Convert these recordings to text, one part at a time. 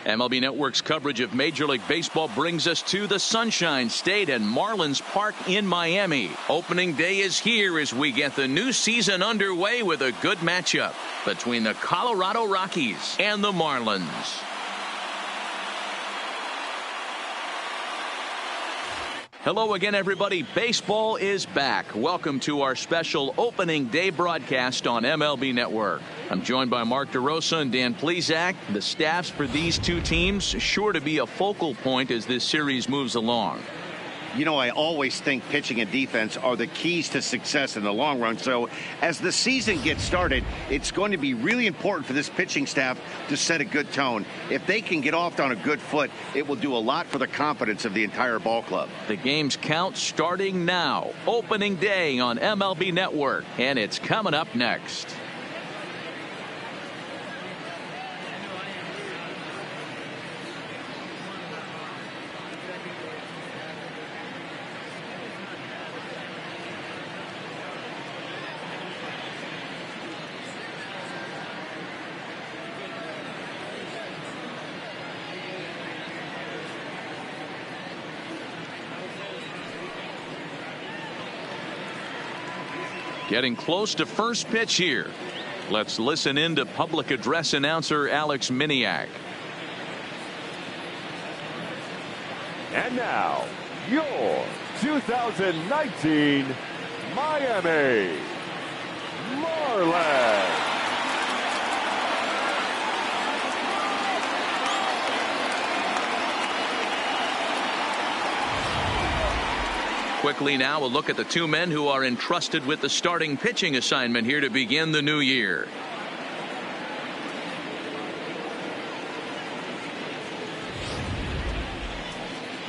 MLB Network's coverage of Major League Baseball brings us to the Sunshine State and Marlins Park in Miami. Opening day is here as we get the new season underway with a good matchup between the Colorado Rockies and the Marlins. Hello again, everybody. Baseball is back. Welcome to our special opening day broadcast on MLB Network. I'm joined by Mark DeRosa and Dan Plesac. The staffs for these two teams sure to be a focal point as this series moves along. You know, I always think pitching and defense are the keys to success in the long run. So as the season gets started, it's going to be really important for this pitching staff to set a good tone. If they can get off on a good foot, it will do a lot for the confidence of the entire ball club. The game's count starting now. Opening day on MLB Network, and it's coming up next. Getting close to first pitch here. Let's listen in to public address announcer Alex Miniak. And now, your 2019 Miami Marlins. Quickly now, a look at the two men who are entrusted with the starting pitching assignment here to begin the new year.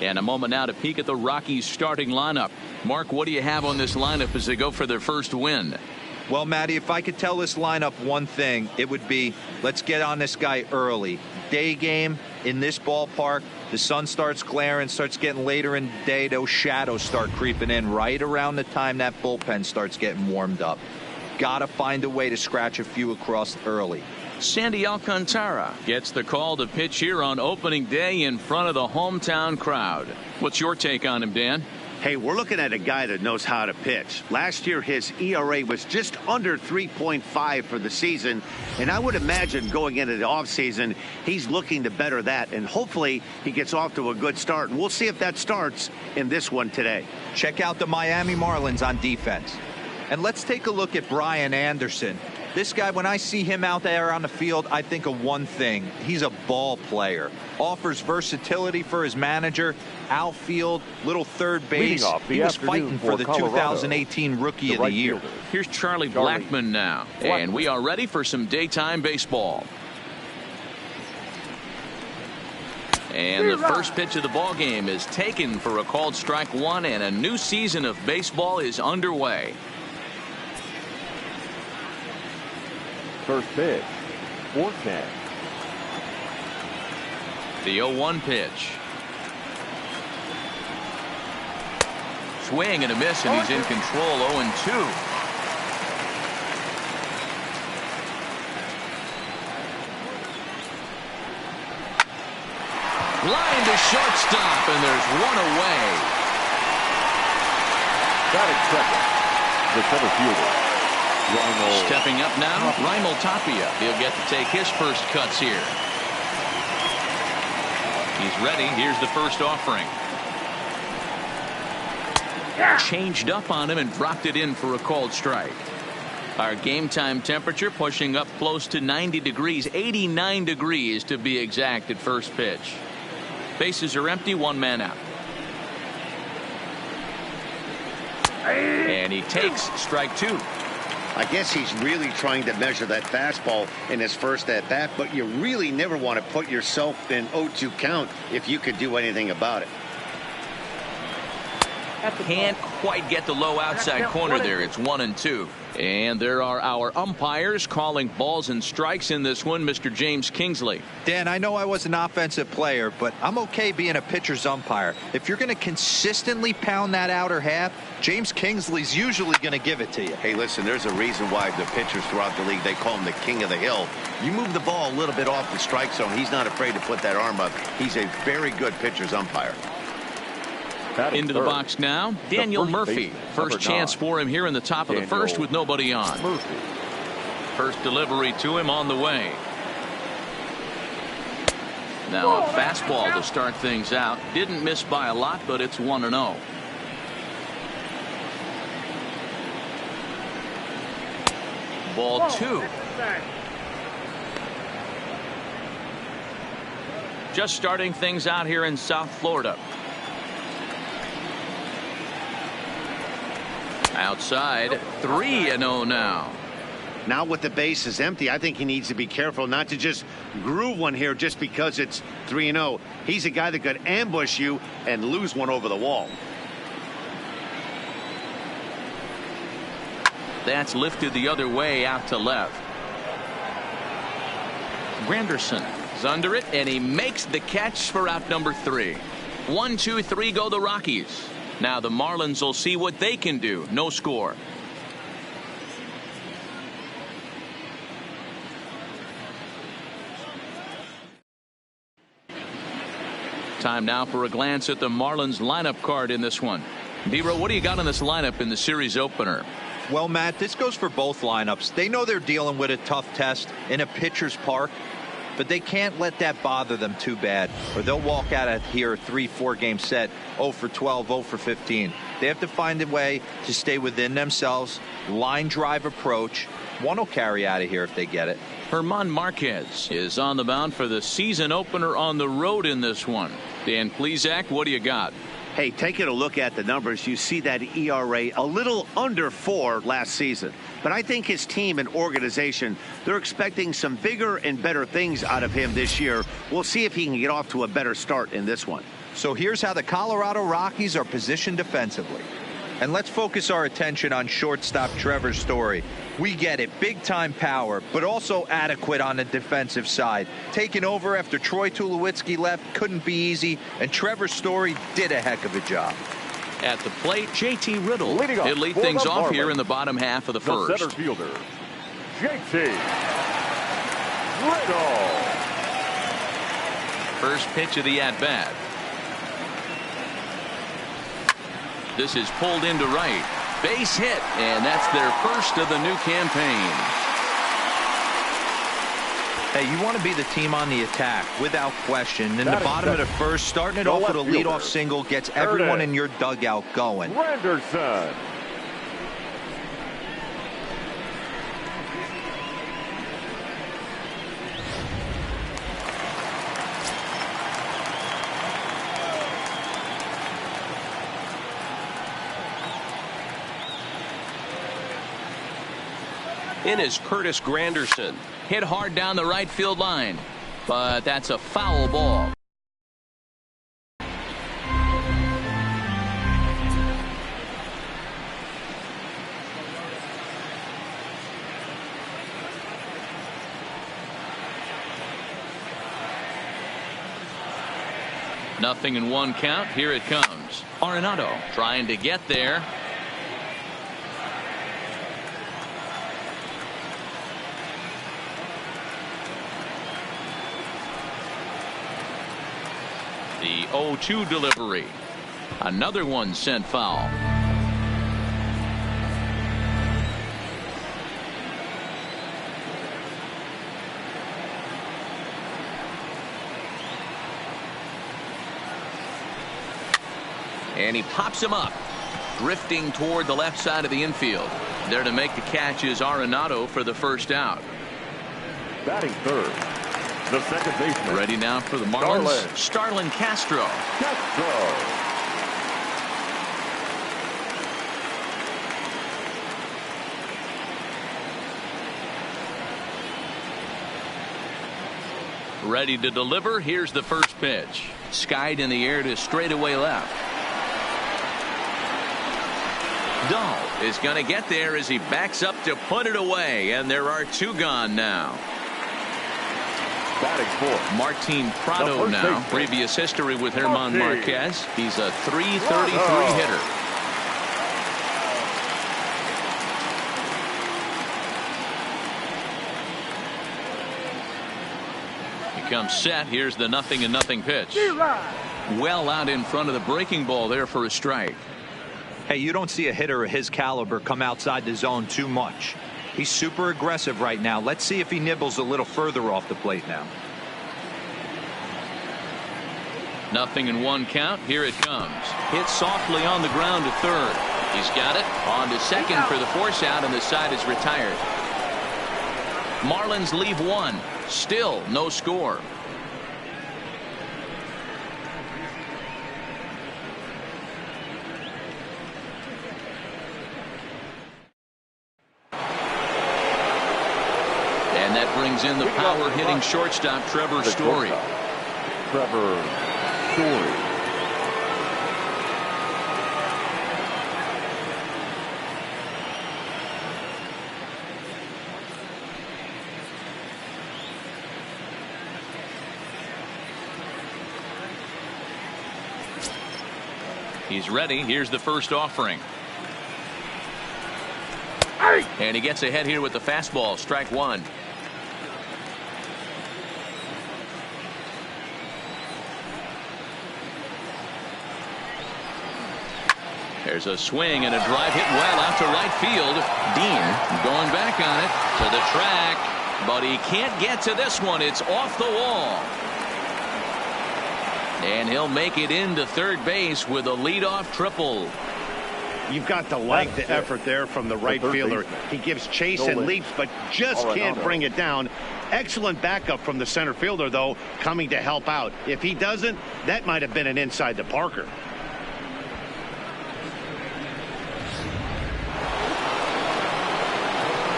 And a moment now to peek at the Rockies starting lineup. Mark, what do you have on this lineup as they go for their first win? Well, Matty, if I could tell this lineup one thing, it would be let's get on this guy early. Day game in this ballpark, the sun starts glaring, starts getting later in the day, those shadows start creeping in right around the time that bullpen starts getting warmed up. Got to find a way to scratch a few across early. Sandy Alcantara gets the call to pitch here on opening day in front of the hometown crowd. What's your take on him, Dan? Hey, we're looking at a guy that knows how to pitch. Last year, his ERA was just under 3.5 for the season, and I would imagine going into the offseason, he's looking to better that, and hopefully he gets off to a good start. And we'll see if that starts in this one today. Check out the Miami Marlins on defense. And let's take a look at Brian Anderson. This guy, when I see him out there on the field, I think of one thing. He's a ball player. Offers versatility for his manager. Outfield, little third base. He was fighting for the 2018 Rookie of the Year. Here's Charlie Blackmon now. And we are ready for some daytime baseball. And the first pitch of the ball game is taken for a called strike one, and a new season of baseball is underway. First pitch, 4-10. The 0-1 pitch. Swing and a miss, and he's in control. 0-2. Line to shortstop, and there's one away. Batting second, the center fielder. Stepping up now, Raimel Tapia. He'll get to take his first cuts here. He's ready. Here's the first offering. Changed up on him and dropped it in for a called strike. Our game time temperature pushing up close to 90 degrees, 89 degrees to be exact at first pitch. Bases are empty, one man out. And he takes strike two. I guess he's really trying to measure that fastball in his first at bat, but you really never want to put yourself in 0-2 count if you could do anything about it. Can't quite get the low outside corner there. It's 1-2. And there are our umpires calling balls and strikes in this one, Mr. James Kingsley. Dan, I know I was an offensive player, but I'm okay being a pitcher's umpire. If you're going to consistently pound that outer half, James Kingsley's usually going to give it to you. Hey, listen, there's a reason why the pitchers throughout the league, they call him the king of the hill. You move the ball a little bit off the strike zone, he's not afraid to put that arm up. He's a very good pitcher's umpire. Into the box now, Daniel Murphy. First chance for him here in the top of the first with nobody on. First delivery to him on the way. Now a fastball to start things out. Didn't miss by a lot, but it's 1-0. Ball 2. Just starting things out here in South Florida. Outside, 3-0 now. Now with the bases empty, I think he needs to be careful not to just groove one here just because it's 3-0. He's a guy that could ambush you and lose one over the wall. That's lifted the other way out to left. Granderson is under it, and he makes the catch for out number 3. 1, 2, 3 go the Rockies. Now the Marlins will see what they can do. No score. Time now for a glance at the Marlins lineup card in this one. Dero, what do you got on this lineup in the series opener? Well, Matt, this goes for both lineups. They know they're dealing with a tough test in a pitcher's park, but they can't let that bother them too bad, or they'll walk out of here 3-4 game set 0 for 12, 0 for 15. They have to find a way to stay within themselves. Line drive approach. One will carry out of here if they get it. German Marquez is on the mound for the season opener on the road in this one. Dan Plesac, what do you got? Hey, taking a look at the numbers, you see that ERA a little under 4 last season. But I think his team and organization, they're expecting some bigger and better things out of him this year. We'll see if he can get off to a better start in this one. So here's how the Colorado Rockies are positioned defensively. And let's focus our attention on shortstop Trevor Story. We get it, big-time power, but also adequate on the defensive side. Taking over after Troy Tulowitzki left couldn't be easy, and Trevor Story did a heck of a job. At the plate, J.T. Riddle. He'll lead things off here in the bottom half of the first. The center fielder, J.T. Riddle. First pitch of the at-bat. This is pulled into right. Base hit, and that's their first of the new campaign. Hey, you want to be the team on the attack, without question. In the bottom of the first, starting it off with a leadoff single gets everyone in your dugout going. Granderson. In is Curtis Granderson. Hit hard down the right field line, but that's a foul ball. Nothing in one count. Here it comes. Arenado trying to get there. The 0-2 delivery. Another one sent foul. And he pops him up, drifting toward the left side of the infield. There to make the catch is Arenado for the first out. Batting third, the second baseman. Ready now for the Marlins, Starlin Castro. Ready to deliver. Here's the first pitch. Skied in the air to straightaway left. Dahl is going to get there as he backs up to put it away, and there are 2 gone now. Batting fourth, Martin Prado now. Previous history with German Marquez. He's a .333 hitter. He comes set. Here's the 0-0 pitch. Well out in front of the breaking ball there for a strike. Hey, you don't see a hitter of his caliber come outside the zone too much. He's super aggressive right now. Let's see if he nibbles a little further off the plate now. 0-1 count. Here it comes. Hit softly on the ground to third. He's got it. On to second for the force out, and the side is retired. Marlins leave 1. Still no score. And that brings in the power hitting shortstop Trevor Story. Trevor Story. He's ready. Here's the first offering. And he gets ahead here with the fastball. Strike 1. There's a swing and a drive hit well out to right field. Dean going back on it to the track, but he can't get to this one. It's off the wall. And he'll make it into third base with a leadoff triple. You've got to like the effort there from the right fielder. He gives chase and leaps, but just can't bring it down. Excellent backup from the center fielder, though, coming to help out. If he doesn't, that might have been an inside to Parker.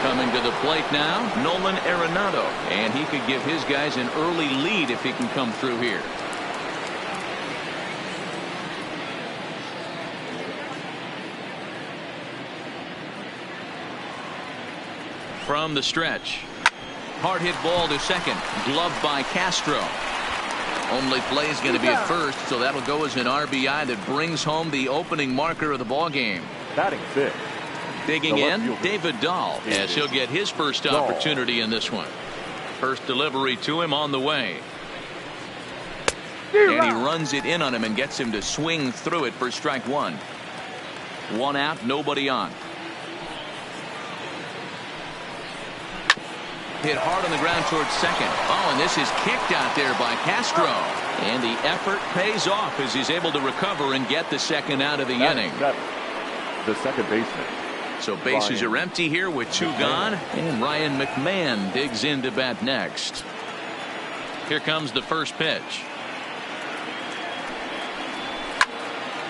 Coming to the plate now, Nolan Arenado, and he could give his guys an early lead if he can come through here. From the stretch, hard hit ball to second, gloved by Castro. Only play is going to be at first, so that'll go as an RBI that brings home the opening marker of the ball game. Batting fifth. Digging in, David Dahl, as he'll get his first opportunity in this one. First delivery to him on the way. And he runs it in on him and gets him to swing through it for strike 1. 1 out, nobody on. Hit hard on the ground towards second. Oh, and this is kicked out there by Castro. And the effort pays off as he's able to recover and get the second out of the inning. The second baseman. So bases are empty here with 2 gone, and Ryan McMahon digs in to bat next. Here comes the first pitch.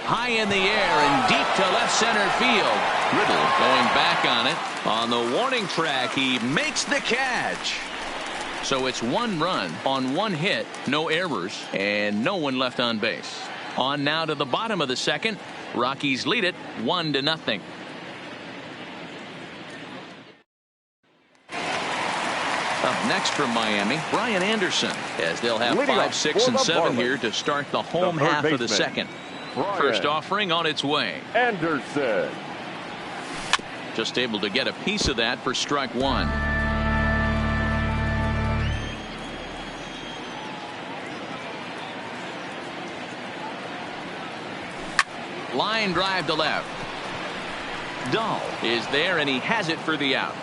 High in the air and deep to left center field. Riddle going back on it. On the warning track, he makes the catch. So it's 1 run on 1 hit, no errors, and no one left on base. On now to the bottom of the second. Rockies lead it 1-0. Up next from Miami, Brian Anderson, as they'll have 5, 6, and 7 here to start the home half of the second. First offering on its way. Anderson. Just able to get a piece of that for strike 1. Line drive to left. Dahl is there, and he has it for the out.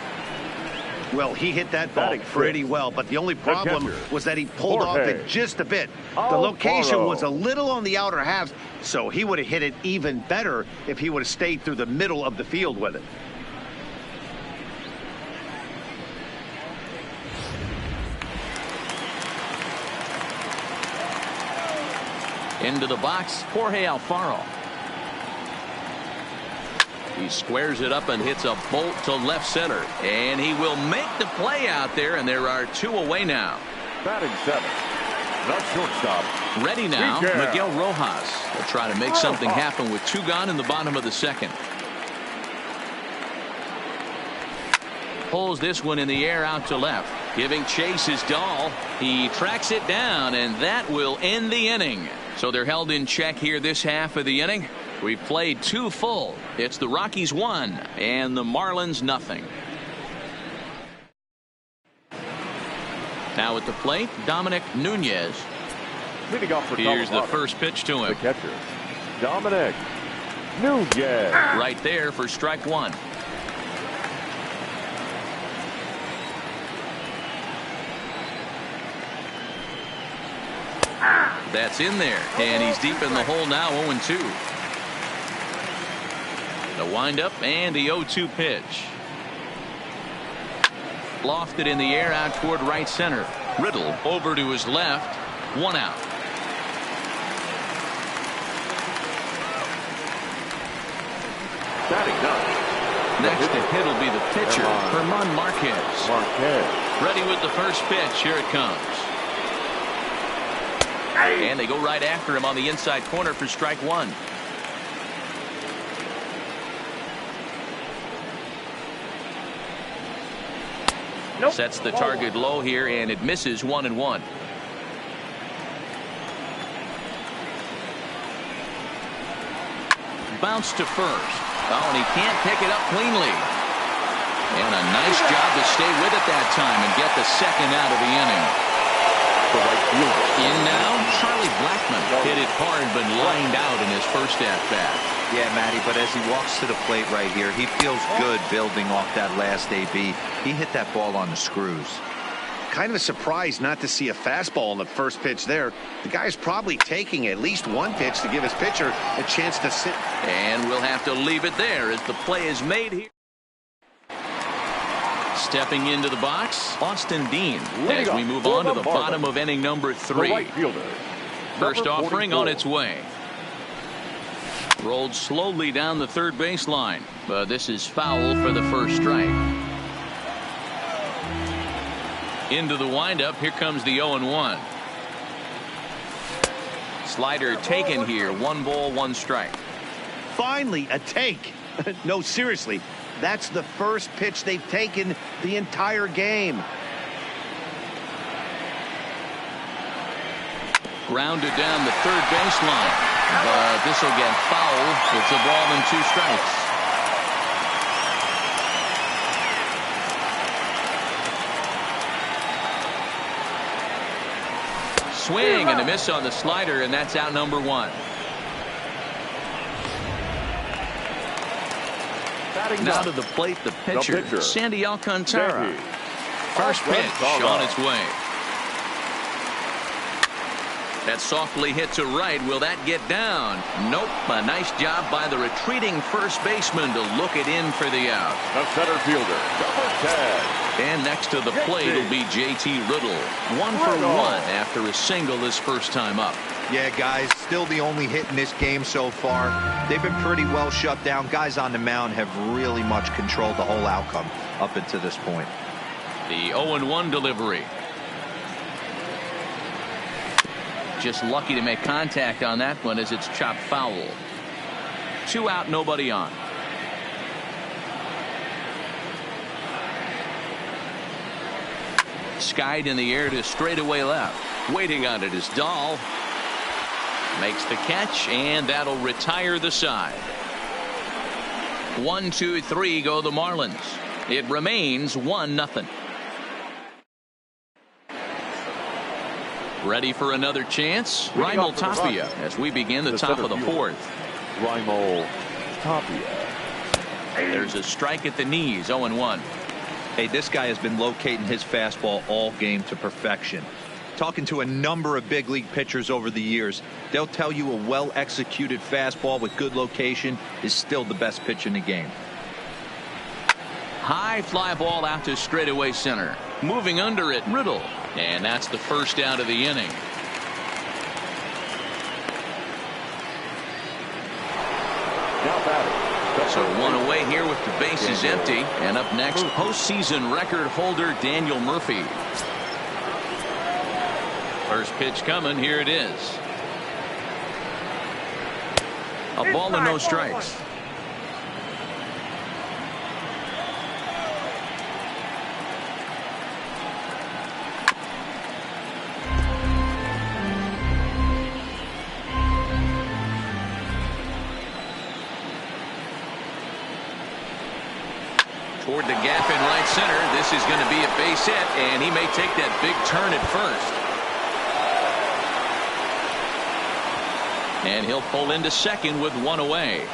Well, he hit that ball pretty well, but the only problem was that he pulled off it just a bit. The location was a little on the outer half, so he would have hit it even better if he would have stayed through the middle of the field with it. Into the box, Jorge Alfaro. He squares it up and hits a bolt to left center, and he will make the play out there, and there are 2 away now. Batting 7th, the shortstop. Ready now, Miguel Rojas will try to make something happen with 2 gone in the bottom of the second. Pulls this one in the air out to left. Giving chase is Dahl. He tracks it down, and that will end the inning. So they're held in check here this half of the inning. We've played 2 full. It's the Rockies 1 and the Marlins nothing. Now at the plate, Dominic Nunez. Leading off for Here's the Colorado, first pitch to the him. catcher, Dominic Nunez. Right there for strike 1. That's in there, and he's deep in the hole now, 0-2. The windup and the 0-2 pitch. Lofted in the air out toward right center. Riddle over to his left. 1 out. Batting ninth. Next to hit will be the pitcher, Herman Marquez. Marquez. Ready with the first pitch. Here it comes. And they go right after him on the inside corner for strike 1. Nope. Sets the target low here, and it misses 1-1. Bounce to first. Oh, and he can't pick it up cleanly. And a nice job to stay with it that time and get the second out of the inning. The right fielder. In now, Charlie Blackmon hit it hard but lined out in his first at-bat. Yeah, Matty, but as he walks to the plate right here, he feels good building off that last AB. He hit that ball on the screws. Kind of a surprise not to see a fastball on the first pitch there. The guy's probably taking at least one pitch to give his pitcher a chance to sit. And we'll have to leave it there as the play is made here. Stepping into the box, Austin Dean, as we move on to the bottom of inning number 3. The right fielder. First Number offering 44. on its way. Rolled slowly down the third baseline, but this is foul for the first strike. Into the windup, here comes the 0-1. Slider taken here, 1 ball, 1 strike. Finally, a take. No, seriously. That's the first pitch they've taken the entire game. Grounded down the third baseline, but this will get foul. It's a ball and 2 strikes. Swing and a miss on the slider, and that's out number 1. Now to the plate, the pitcher, Sandy Alcantara. First pitch on its way. That softly hit to right. Will that get down? Nope. A nice job by the retreating first baseman to look it in for the out. The center fielder, number 10. And next to the plate will be J.T. Riddle. 1 for 1 after a single his first time up. Yeah, guys, still the only hit in this game so far. They've been pretty well shut down. Guys on the mound have really much controlled the whole outcome up until this point. The 0-1 delivery. Just lucky to make contact on that one as it's chopped foul. 2 out, nobody on. Skied in the air to straightaway left. Waiting on it is Dahl. Makes the catch, and that'll retire the side. 1, 2, 3 go the Marlins. It remains 1-0. Ready for another chance? Raimel Tapia as we begin the top of the 4th. Raimel Tapia. There's a strike at the knees, 0-1. Hey, this guy has been locating his fastball all game to perfection. Talking to a number of big league pitchers over the years, they'll tell you a well-executed fastball with good location is still the best pitch in the game. High fly ball out to straightaway center. Moving under it, Riddle. And that's the first out of the inning. Now batting. So 1 away here with the bases empty. And up next, postseason record holder Daniel Murphy. First pitch coming. Here it is. A ball and no strikes. toward the gap in right center. This is going to be a base hit, and he may take that big turn at first. And he'll pull into second with one away.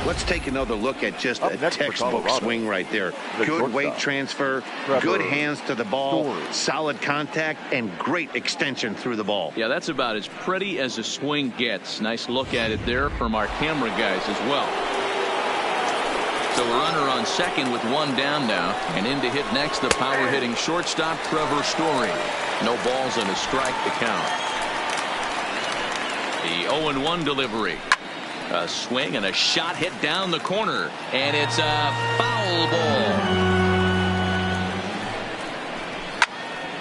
Let's take another look at just a textbook swing right there. Good weight transfer, good hands to the ball, solid contact, and great extension through the ball. Yeah, that's about as pretty as a swing gets. Nice look at it there from our camera guys as well. So a runner on second with one down now. And in to hit next, the power-hitting shortstop, Trevor Story. No balls and a strike to count. The 0-1 delivery. A swing and a shot hit down the corner, and it's a foul ball.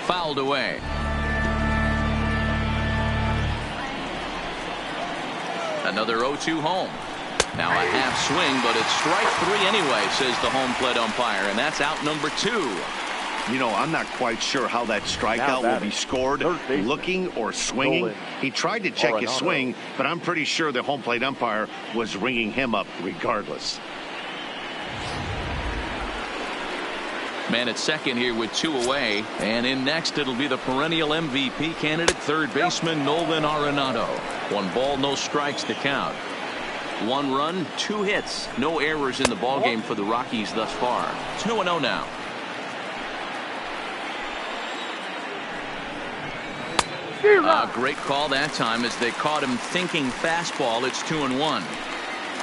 Fouled away. Another 0-2 home. Now a half swing, but it's strike three anyway, says the home plate umpire, and that's out number 2. You know, I'm not quite sure how that strikeout will be scored, looking or swinging. He tried to check his swing, but I'm pretty sure the home plate umpire was ringing him up regardless. Man at second here with 2 away, and in next it'll be the perennial MVP candidate, third baseman Nolan Arenado. 1 ball, no strikes to count. 1 run, 2 hits, no errors in the ballgame for the Rockies thus far. 2-0 now. Great call that time as they caught him thinking fastball. It's 2-1.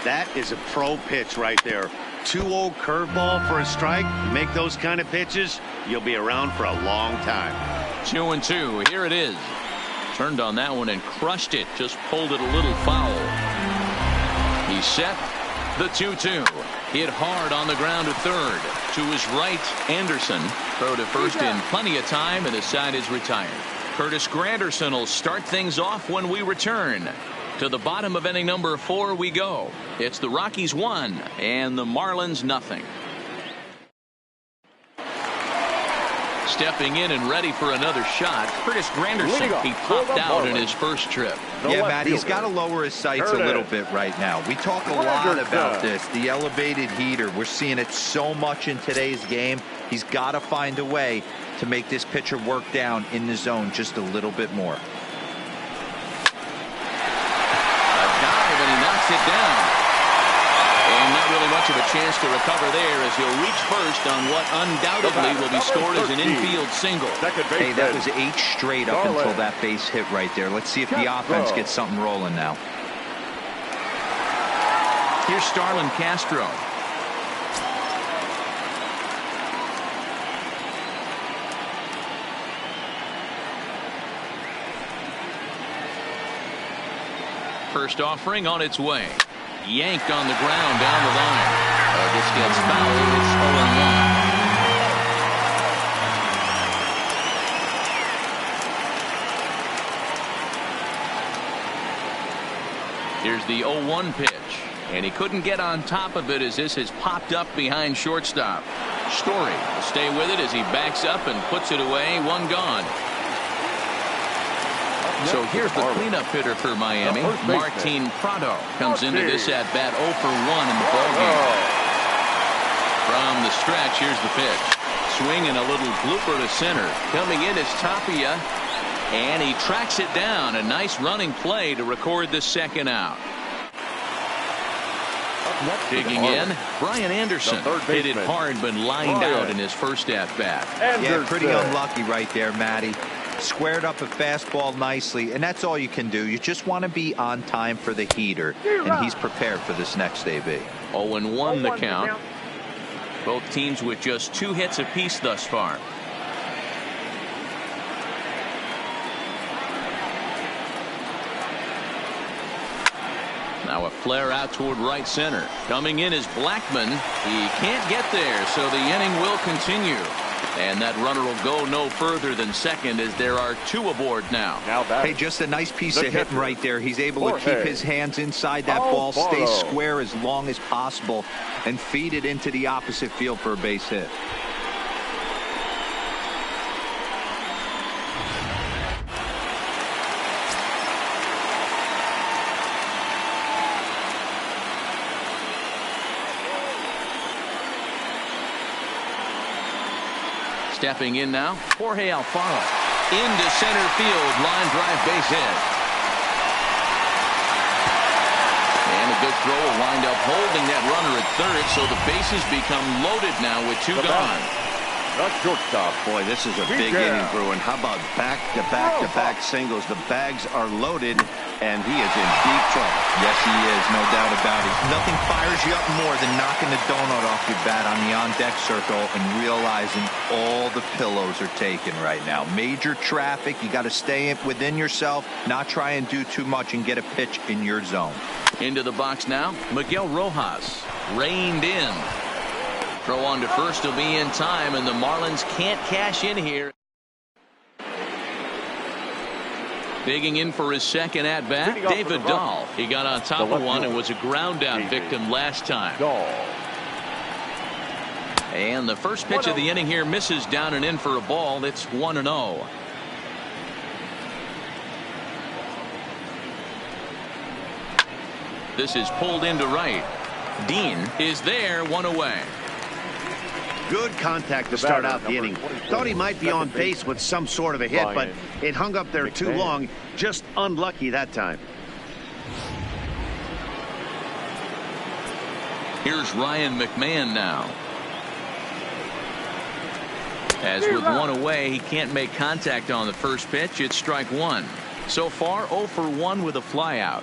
That is a pro pitch right there. 2-0 curveball for a strike. Make those kind of pitches, you'll be around for a long time. 2-2. Here it is. Turned on that one and crushed it. Just pulled it a little foul. He's set. The 2-2. Hit hard on the ground to third. To his right, Anderson. Throw to first in plenty of time, and his side is retired. Curtis Granderson will start things off when we return. To the bottom of inning number 4 we go. It's the Rockies 1 and the Marlins nothing. Stepping in and ready for another shot, Curtis Granderson. He popped out in his first trip. Yeah, Matt, he's got to lower his sights a little bit right now. We talk a lot about this, the elevated heater. We're seeing it so much in today's game. He's got to find a way to make this pitcher work down in the zone just a little bit more. A dive, and he knocks it down. And not really much of a chance to recover there as he'll reach first on what undoubtedly will be scored as an infield single. Hey, that was 8 straight up until that base hit right there. Let's see if the offense gets something rolling now. Here's Starlin Castro. First offering on its way. Yanked on the ground down the line. This gets fouled. It's 0-1. Here's the 0-1 pitch. And he couldn't get on top of it as this has popped up behind shortstop. Story will stay with it as he backs up and puts it away. 1 gone. So here's the cleanup hitter for Miami. Martin Prado comes into this at bat 0 for 1 in the ballgame. From the stretch, here's the pitch. Swing and a little blooper to center. Coming in is Tapia, and he tracks it down. A nice running play to record the second out. Digging in, Brian Anderson hit it hard but lined out in his first at bat. Yeah, pretty unlucky right there, Matty. Squared up a fastball nicely, and that's all you can do. You just want to be on time for the heater, and he's prepared for this next AB. 0-1 the count. Both teams with just 2 hits apiece thus far. Now a flare out toward right center. Coming in is Blackman. He can't get there, so the inning will continue. And that runner will go no further than second as there are 2 aboard now. Hey, just a nice piece of hitting right there. He's able to keep his hands inside that ball, stay square as long as possible, and feed it into the opposite field for a base hit. Stepping in now, Jorge Alfaro. Into center field, line drive, base hit. And a good throw will wind up holding that runner at third, so the bases become loaded now with two gone. The shortstop. Boy, this is a big inning, Bruin. How about back-to-back-to-back singles? The bags are loaded, and he is in deep trouble. Yes, he is, no doubt about it. Nothing fires you up more than knocking the donut off your bat on the on-deck circle and realizing all the pillows are taken right now. Major traffic. You got to stay within yourself, not try and do too much and get a pitch in your zone. Into the box now, Miguel Rojas. Reined in. Throw on to first will be in time, and the Marlins can't cash in here. Digging in for his second at-bat, David Dahl. He got on top of one and was a ground-out victim last time. And the first pitch of the inning here misses down and in for a ball. It's 1-0. This is pulled into right. Dean is there, one away. Good contact to start out the inning. Thought he might be on base with some sort of a hit, but it hung up there too long. Just unlucky that time. Here's Ryan McMahon now. As with one away, he can't make contact on the first pitch. It's strike one. So far, 0 for 1 with a flyout.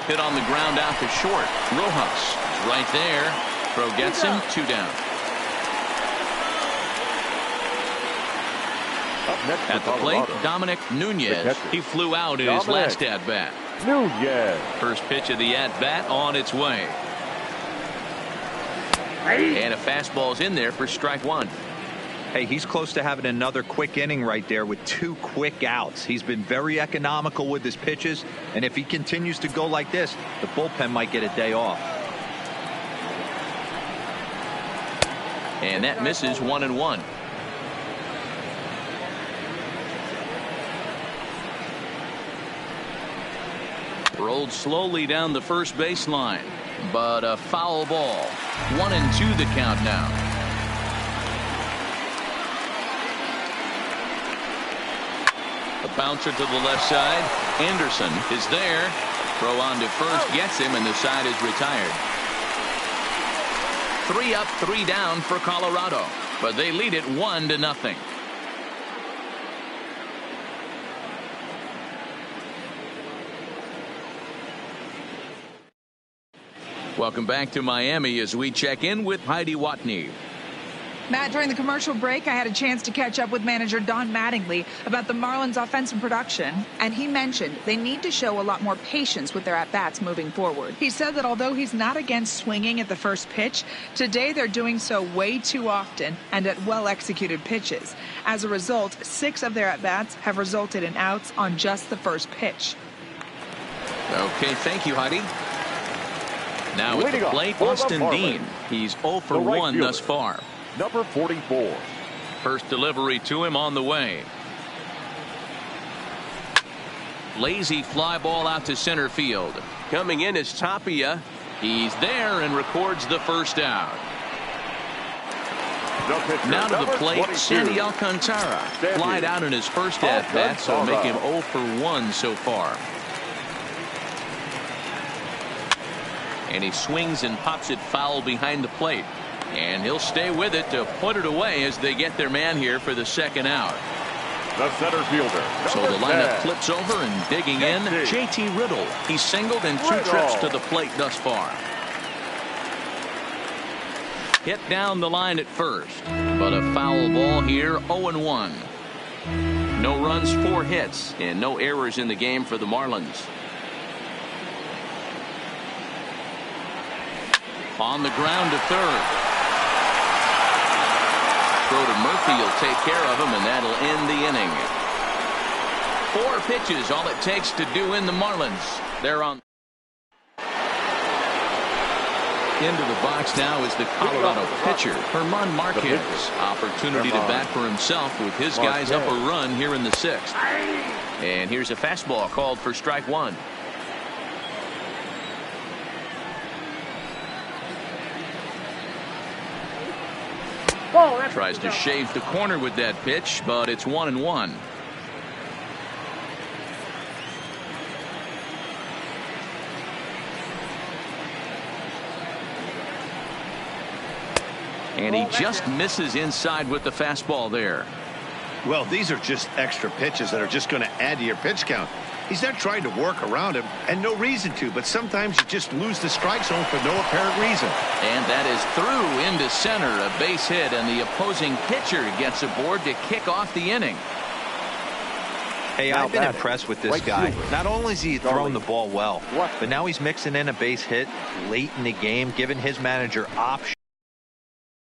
Hit on the ground out to short. Rojas right there. Throw gets him, 2 down. At the plate, Dominic Nunez. He flew out in his last at-bat. First pitch of the at-bat on its way. And a fastball's in there for strike one. Hey, he's close to having another quick inning right there with 2 quick outs. He's been very economical with his pitches, and if he continues to go like this, the bullpen might get a day off. And that misses 1-1. Rolled slowly down the first baseline, but a foul ball. 1-2 the count now. A bouncer to the left side. Anderson is there. Throw on to first, gets him, and the side is retired. 3 up, 3 down for Colorado, but they lead it 1-0. Welcome back to Miami as we check in with Heidi Watney. Matt, during the commercial break, I had a chance to catch up with manager Don Mattingly about the Marlins' offensive production, and he mentioned they need to show a lot more patience with their at-bats moving forward. He said that although he's not against swinging at the first pitch, today they're doing so way too often and at well-executed pitches. As a result, 6 of their at-bats have resulted in outs on just the first pitch. Okay, thank you, Heidi. Now at the plate, Austin Dean. He's 0 for 1 thus far. Number 44. First delivery to him on the way. Lazy fly ball out to center field. Coming in is Tapia. He's there and records the first out. Now to the plate, Sandy Alcantara. Flied out in his first at-bat, so make him 0 for 1 so far. And he swings and pops it foul behind the plate. And he'll stay with it to put it away as they get their man here for the second out. The center fielder. So the lineup flips over and digging in, J.T. Riddle. He's singled in 2 trips to the plate thus far. Hit down the line at first, but a foul ball here, 0-1. No runs, 4 hits, and no errors in the game for the Marlins. On the ground to third. Throw to Murphy will take care of him, and that'll end the inning. 4 pitches, all it takes to do in the Marlins. They're on. Into the box now is the Colorado pitcher, German Marquez. Opportunity to bat for himself with his guys up a run here in the 6th. And here's a fastball called for strike 1. Tries to shave the corner with that pitch, but it's 1-1. And he just misses inside with the fastball there. Well, these are just extra pitches that are just going to add to your pitch count. He's not trying to work around him, and no reason to, but sometimes you just lose the strike zone for no apparent reason. And that is through into center, a base hit, and the opposing pitcher gets aboard to kick off the inning. Hey, I've been impressed with this guy. Not only is he throwing the ball well, but now he's mixing in a base hit late in the game, giving his manager options.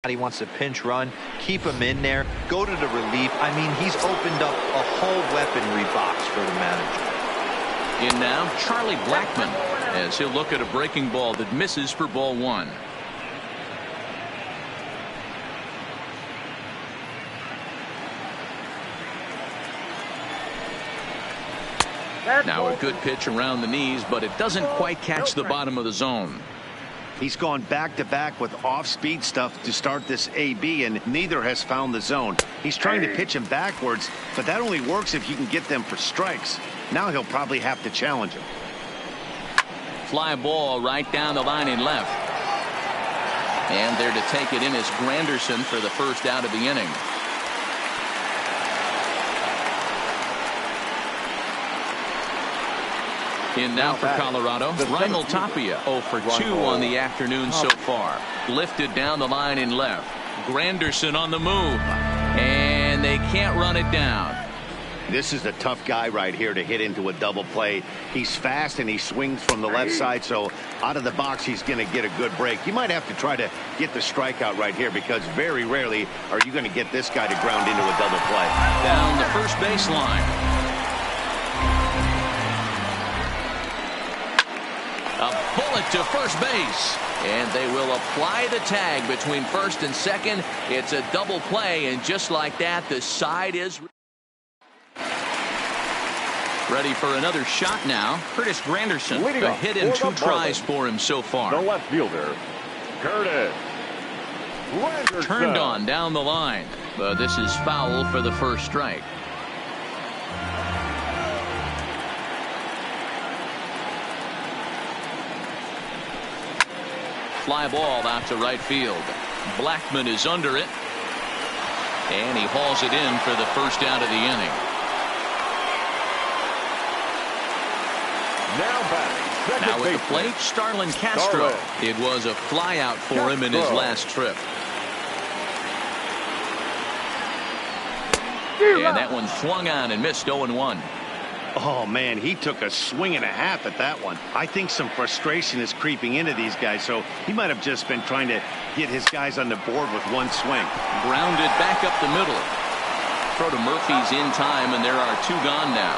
He wants to pinch run, keep him in there, go to the relief. I mean, he's opened up a whole weaponry box for the manager. In now, Charlie Blackmon, as he'll look at a breaking ball that misses for ball one. Now a good pitch around the knees, but it doesn't quite catch the bottom of the zone. He's gone back-to-back with off-speed stuff to start this AB, and neither has found the zone. He's trying to pitch him backwards, but that only works if you can get them for strikes. Now he'll probably have to challenge him. Fly ball right down the line in left. And there to take it in is Granderson for the first out of the inning. In now for Colorado, Raimel Tapia 0 for 2 on the afternoon so far. Lifted down the line in left. Granderson on the move. And they can't run it down. This is a tough guy right here to hit into a double play. He's fast and he swings from the left side, so out of the box he's going to get a good break. You might have to try to get the strikeout right here, because very rarely are you going to get this guy to ground into a double play. Down the first baseline. A bullet to first base, and they will apply the tag between first and second. It's a double play, and just like that, the side is ready for another shot now. Curtis Granderson, a hit in 2 tries for him so far. The left fielder, Curtis Granderson. Turned on down the line, but this is foul for the first strike. Fly ball out to right field. Blackmon is under it, and he hauls it in for the first out of the inning. Now at the plate, Starlin Castro. It was a fly out for him in his last trip. And that one swung on and missed 0-1. Oh, man, he took a swing and a half at that one. I think some frustration is creeping into these guys, so he might have just been trying to get his guys on the board with one swing. Grounded back up the middle. Throw to Murphy's in time, and there are 2 gone now.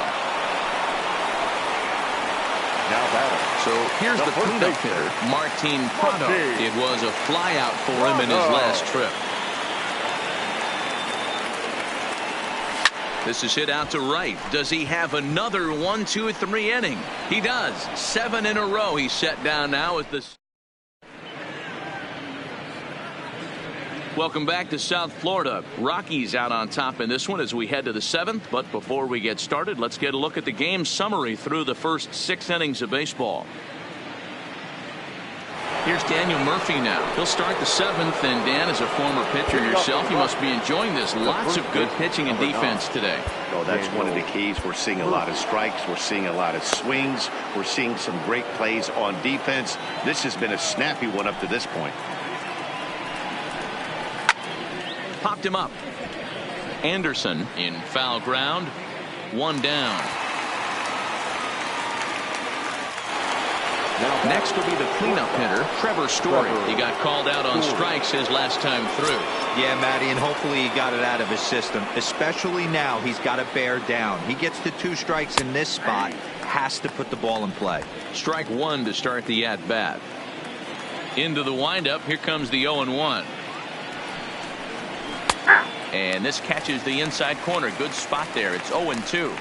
So here's the cleanup hitter, Martin Prado. It was a fly out for him in his last trip. This is hit out to right. Does he have another 1-2-3 inning? He does. 7 in a row he's set down now at the. Welcome back to South Florida. Rockies out on top in this one as we head to the 7th. But before we get started, let's get a look at the game summary through the first 6 innings of baseball. Here's Daniel Murphy now. He'll start the 7th, and Dan, as a former pitcher yourself, you must be enjoying this. Lots of good pitching and defense today. Oh, that's one of the keys. We're seeing a lot of strikes. We're seeing a lot of swings. We're seeing some great plays on defense. This has been a snappy one up to this point. Popped him up. Anderson in foul ground. 1 down. Next will be the cleanup hitter, Trevor Story. He got called out on strikes his last time through. Yeah, Matty, and hopefully he got it out of his system. Especially now, he's got to bear down. He gets to 2 strikes in this spot, has to put the ball in play. Strike 1 to start the at-bat. Into the windup, here comes the 0-1. And this catches the inside corner. Good spot there. It's 0-2.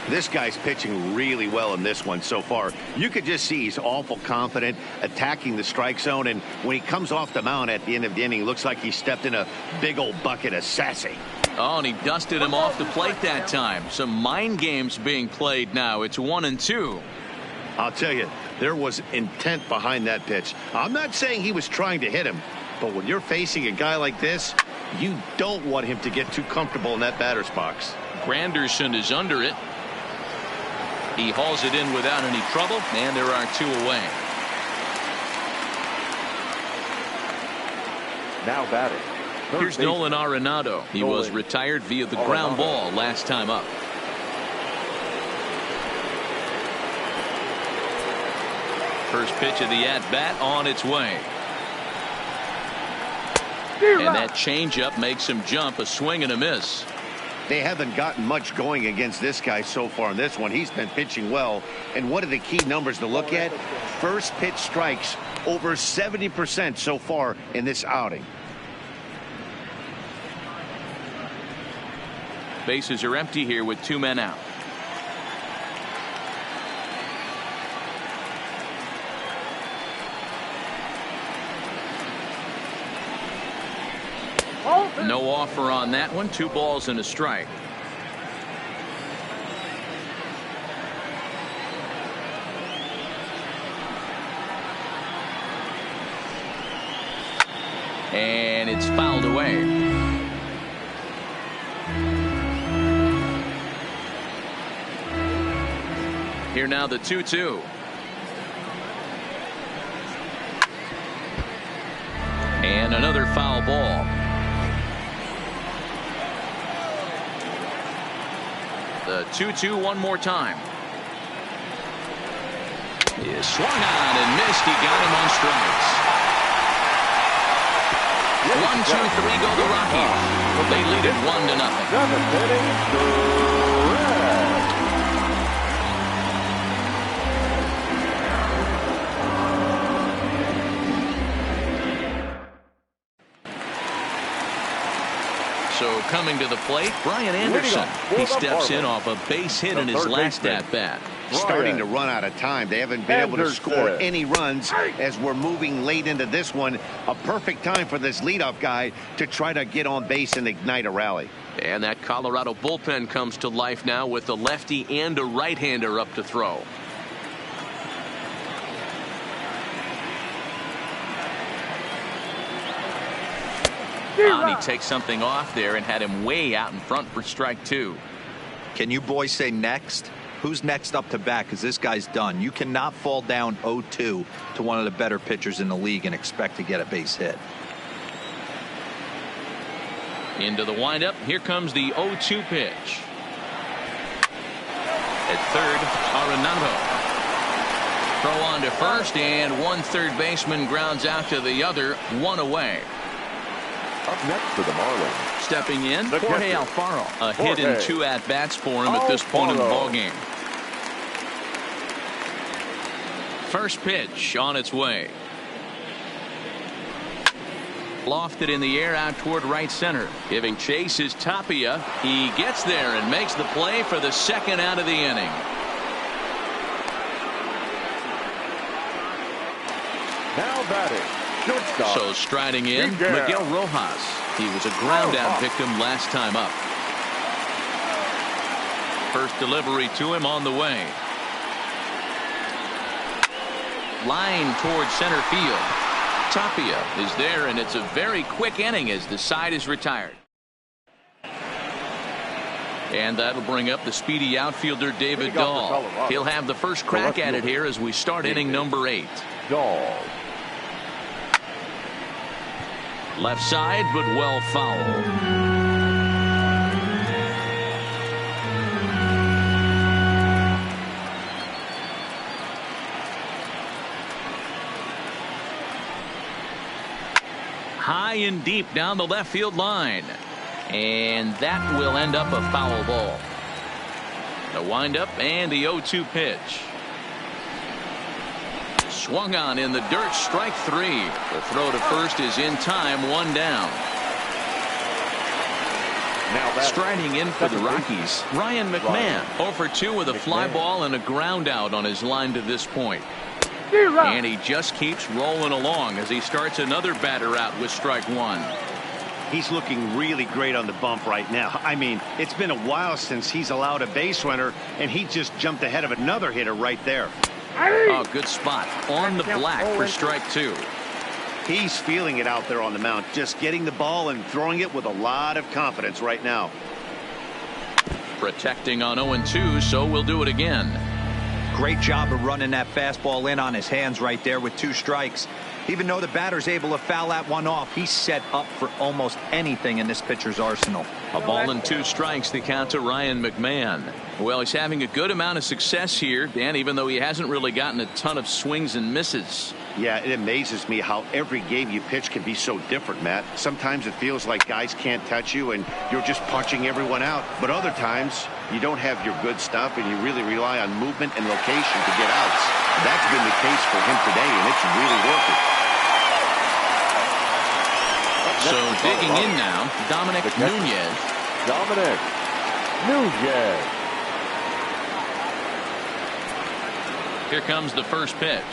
This guy's pitching really well in this one so far. You could just see he's awful confident attacking the strike zone, and when he comes off the mound at the end of the inning, looks like he stepped in a big old bucket of sassy. Oh, and he dusted him off the plate that time. Some mind games being played now. It's 1-2. I'll tell you, there was intent behind that pitch. I'm not saying he was trying to hit him, but when you're facing a guy like this, you don't want him to get too comfortable in that batter's box. Granderson is under it. He hauls it in without any trouble, and there are 2 away. Now batting. Here's Nolan Arenado. He was retired via the ground ball last time up. First pitch of the at-bat on its way. And that changeup makes him jump, a swing and a miss. They haven't gotten much going against this guy so far in this one. He's been pitching well. And one of the key numbers to look at, first pitch strikes over 70% so far in this outing. Bases are empty here with 2 men out. No offer on that one. 2 balls and a strike. And it's fouled away. Here now the 2-2. And another foul ball. The 2-2 one more time. He is swung on and missed. He got him on strikes. 1-2-3 go the Rockies. They lead it 1-0. So coming to the plate, Brian Anderson. He steps in off a base hit in his last at-bat. Starting to run out of time. They haven't been able to score any runs as we're moving late into this one. A perfect time for this leadoff guy to try to get on base and ignite a rally. And that Colorado bullpen comes to life now with a lefty and a right-hander up to throw. He takes something off there and had him way out in front for strike 2. Can you boys say next? Who's next up to bat? Because this guy's done. You cannot fall down 0-2 to one of the better pitchers in the league and expect to get a base hit. Into the windup. Here comes the 0-2 pitch. At third, Arenado. Throw on to first, and one third baseman grounds out to the other. 1 away. Up next for the Marlins. Stepping in, Jorge Alfaro. A hit in 2 at-bats for him at this point in the ballgame. First pitch on its way. Lofted in the air out toward right center. Giving chase is Tapia. He gets there and makes the play for the second out of the inning. Now batting. Shortstop. So striding in, Miguel Rojas. He was a ground out victim last time up. First delivery to him on the way. Line towards center field. Tapia is there, and it's a very quick inning as the side is retired. And that'll bring up the speedy outfielder David Dahl. He'll have the first crack at it here as we start inning number 8. Dahl. Left side, but well fouled. High and deep down the left field line. And that will end up a foul ball. The windup and the 0-2 pitch. Swung on in the dirt, strike 3. The throw to first is in time, 1 down. Striding in for the Rockies, Ryan McMahon. 0 for 2 with a fly ball and a ground out on his line to this point. And he just keeps rolling along as he starts another batter out with strike one. He's looking really great on the bump right now. I mean, it's been a while since he's allowed a base runner, and he just jumped ahead of another hitter right there. Oh, good spot on the black for strike two. He's feeling it out there on the mound, just getting the ball and throwing it with a lot of confidence right now. Protecting on 0-2, so we'll do it again. Great job of running that fastball in on his hands right there with 2 strikes. Even though the batter's able to foul that one off, he's set up for almost anything in this pitcher's arsenal. A ball and 2 strikes, the count to Ryan McMahon. Well, he's having a good amount of success here, Dan, even though he hasn't really gotten a ton of swings and misses. Yeah, it amazes me how every game you pitch can be so different, Matt. Sometimes it feels like guys can't touch you and you're just punching everyone out. But other times you don't have your good stuff and you really rely on movement and location to get outs. That's been the case for him today, and it's really working. So digging in now, Dominic Nunez. Dominic Nunez. Here comes the first pitch.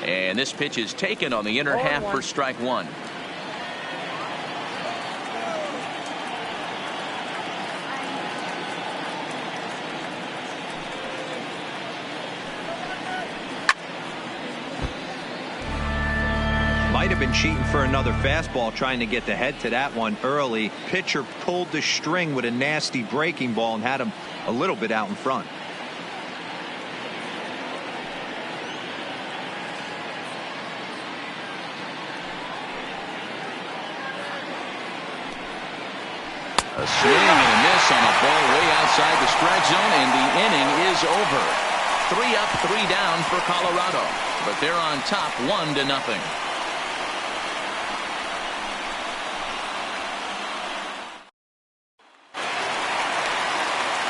And this pitch is taken on the inner half for strike one. Might have been cheating for another fastball, trying to get the head to that one early. Pitcher pulled the string with a nasty breaking ball and had him a little bit out in front. A swing and a miss on a ball way outside the strike zone, and the inning is over. 3 up, 3 down for Colorado, but they're on top 1-0.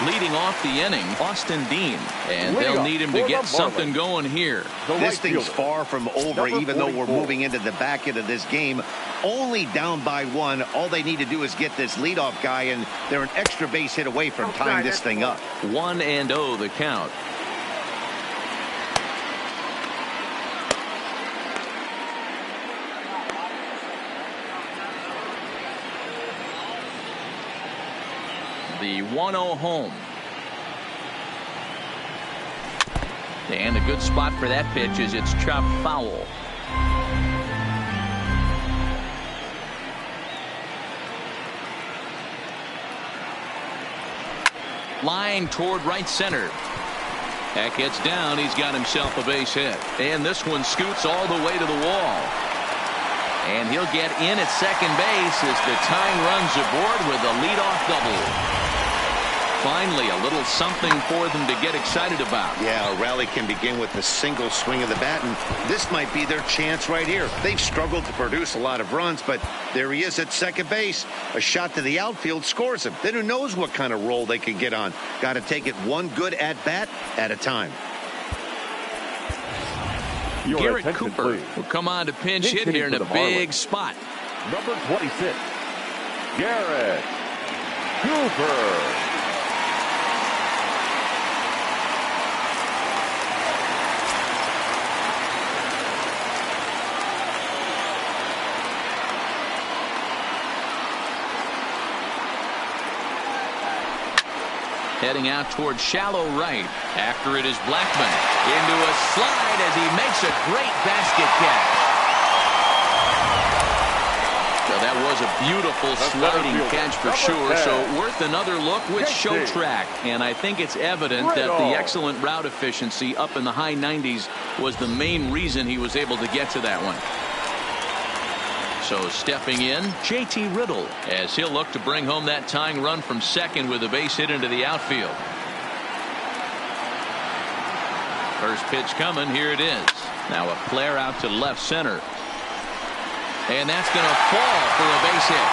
Leading off the inning, Austin Dean, and they'll need him to get something going here. This thing's far from over, even though we're moving into the back end of this game. Only down by 1. All they need to do is get this leadoff guy, and they're an extra base hit away from tying this thing up. 1-0 the count. The 1-0 home. And a good spot for that pitch is it's chopped foul. Line toward right center. That gets down. He's got himself a base hit. And this one scoots all the way to the wall. And he'll get in at second base as the tying runs aboard with a leadoff double. Finally, a little something for them to get excited about. Yeah, a rally can begin with a single swing of the bat, and this might be their chance right here. They've struggled to produce a lot of runs, but there he is at second base. A shot to the outfield scores him. Then who knows what kind of roll they can get on. Got to take it one good at-bat at a time. Garrett Cooper will come on to pinch hit here in a big spot. Number 26, Garrett Cooper. Heading out toward shallow right. After it is Blackman into a slide as he makes a great basket catch. So that was a beautiful sliding catch for sure. So worth another look with Show Track. And I think it's evident that the excellent route efficiency up in the high 90s was the main reason he was able to get to that one. So stepping in, JT Riddle, as he'll look to bring home that tying run from second with a base hit into the outfield. First pitch coming. Here it is. Now a flare out to left center. And that's going to fall for a base hit.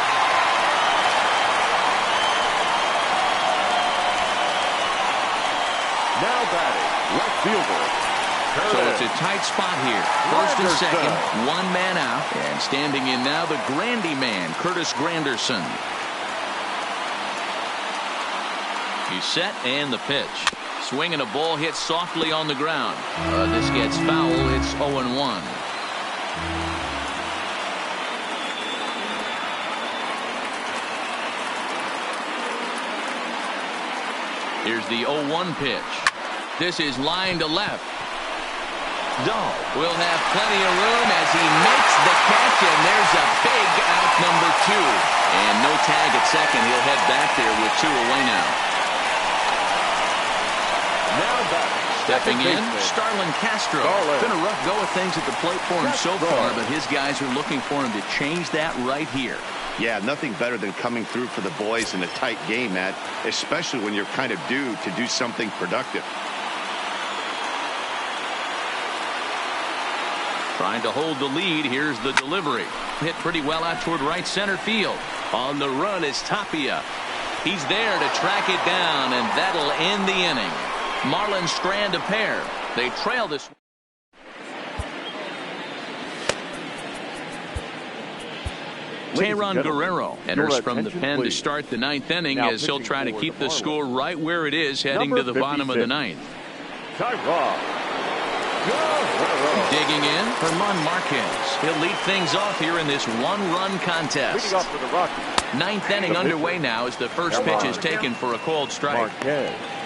Now batting, left fielder, So it's a tight spot here. First and second, one man out. And standing in now, the Grandy man, Curtis Granderson. He's set and the pitch. Swinging a ball hit softly on the ground. This gets foul. It's 0-1. Here's the 0-1 pitch. This is line to left. Dahl will have plenty of room as he makes the catch, and there's a big out number 2. And no tag at second. He'll head back there with 2 away now. Stepping in, Starlin Castro. Been a rough go of things at the plate for him so far, but his guys are looking for him to change that right here. Yeah, nothing better than coming through for the boys in a tight game, Matt, especially when you're kind of due to do something productive. Trying to hold the lead. Here's the delivery. Hit pretty well out toward right center field. On the run is Tapia. He's there to track it down, and that'll end the inning. Marlins strand a pair. They trail this. Tayron Guerrero enters from the pen to start the 9th inning as he'll try to keep the score right where it is heading to the bottom of the 9th. Digging in, Tyler Marcotte. He'll lead things off here in this one-run contest. 9th inning underway now as the first pitch is taken for a called strike.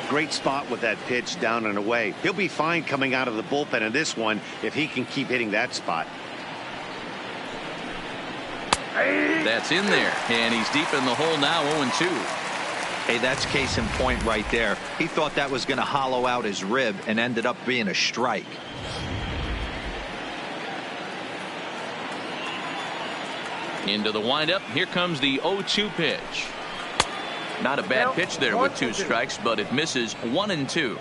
Great spot with that pitch down and away. He'll be fine coming out of the bullpen in this one if he can keep hitting that spot. That's in there, and he's deep in the hole now, 0-2. Hey, that's case in point right there. He thought that was going to hollow out his rib and ended up being a strike. Into the windup. Here comes the 0-2 pitch. Not a bad pitch there with 2 strikes, but it misses 1-2.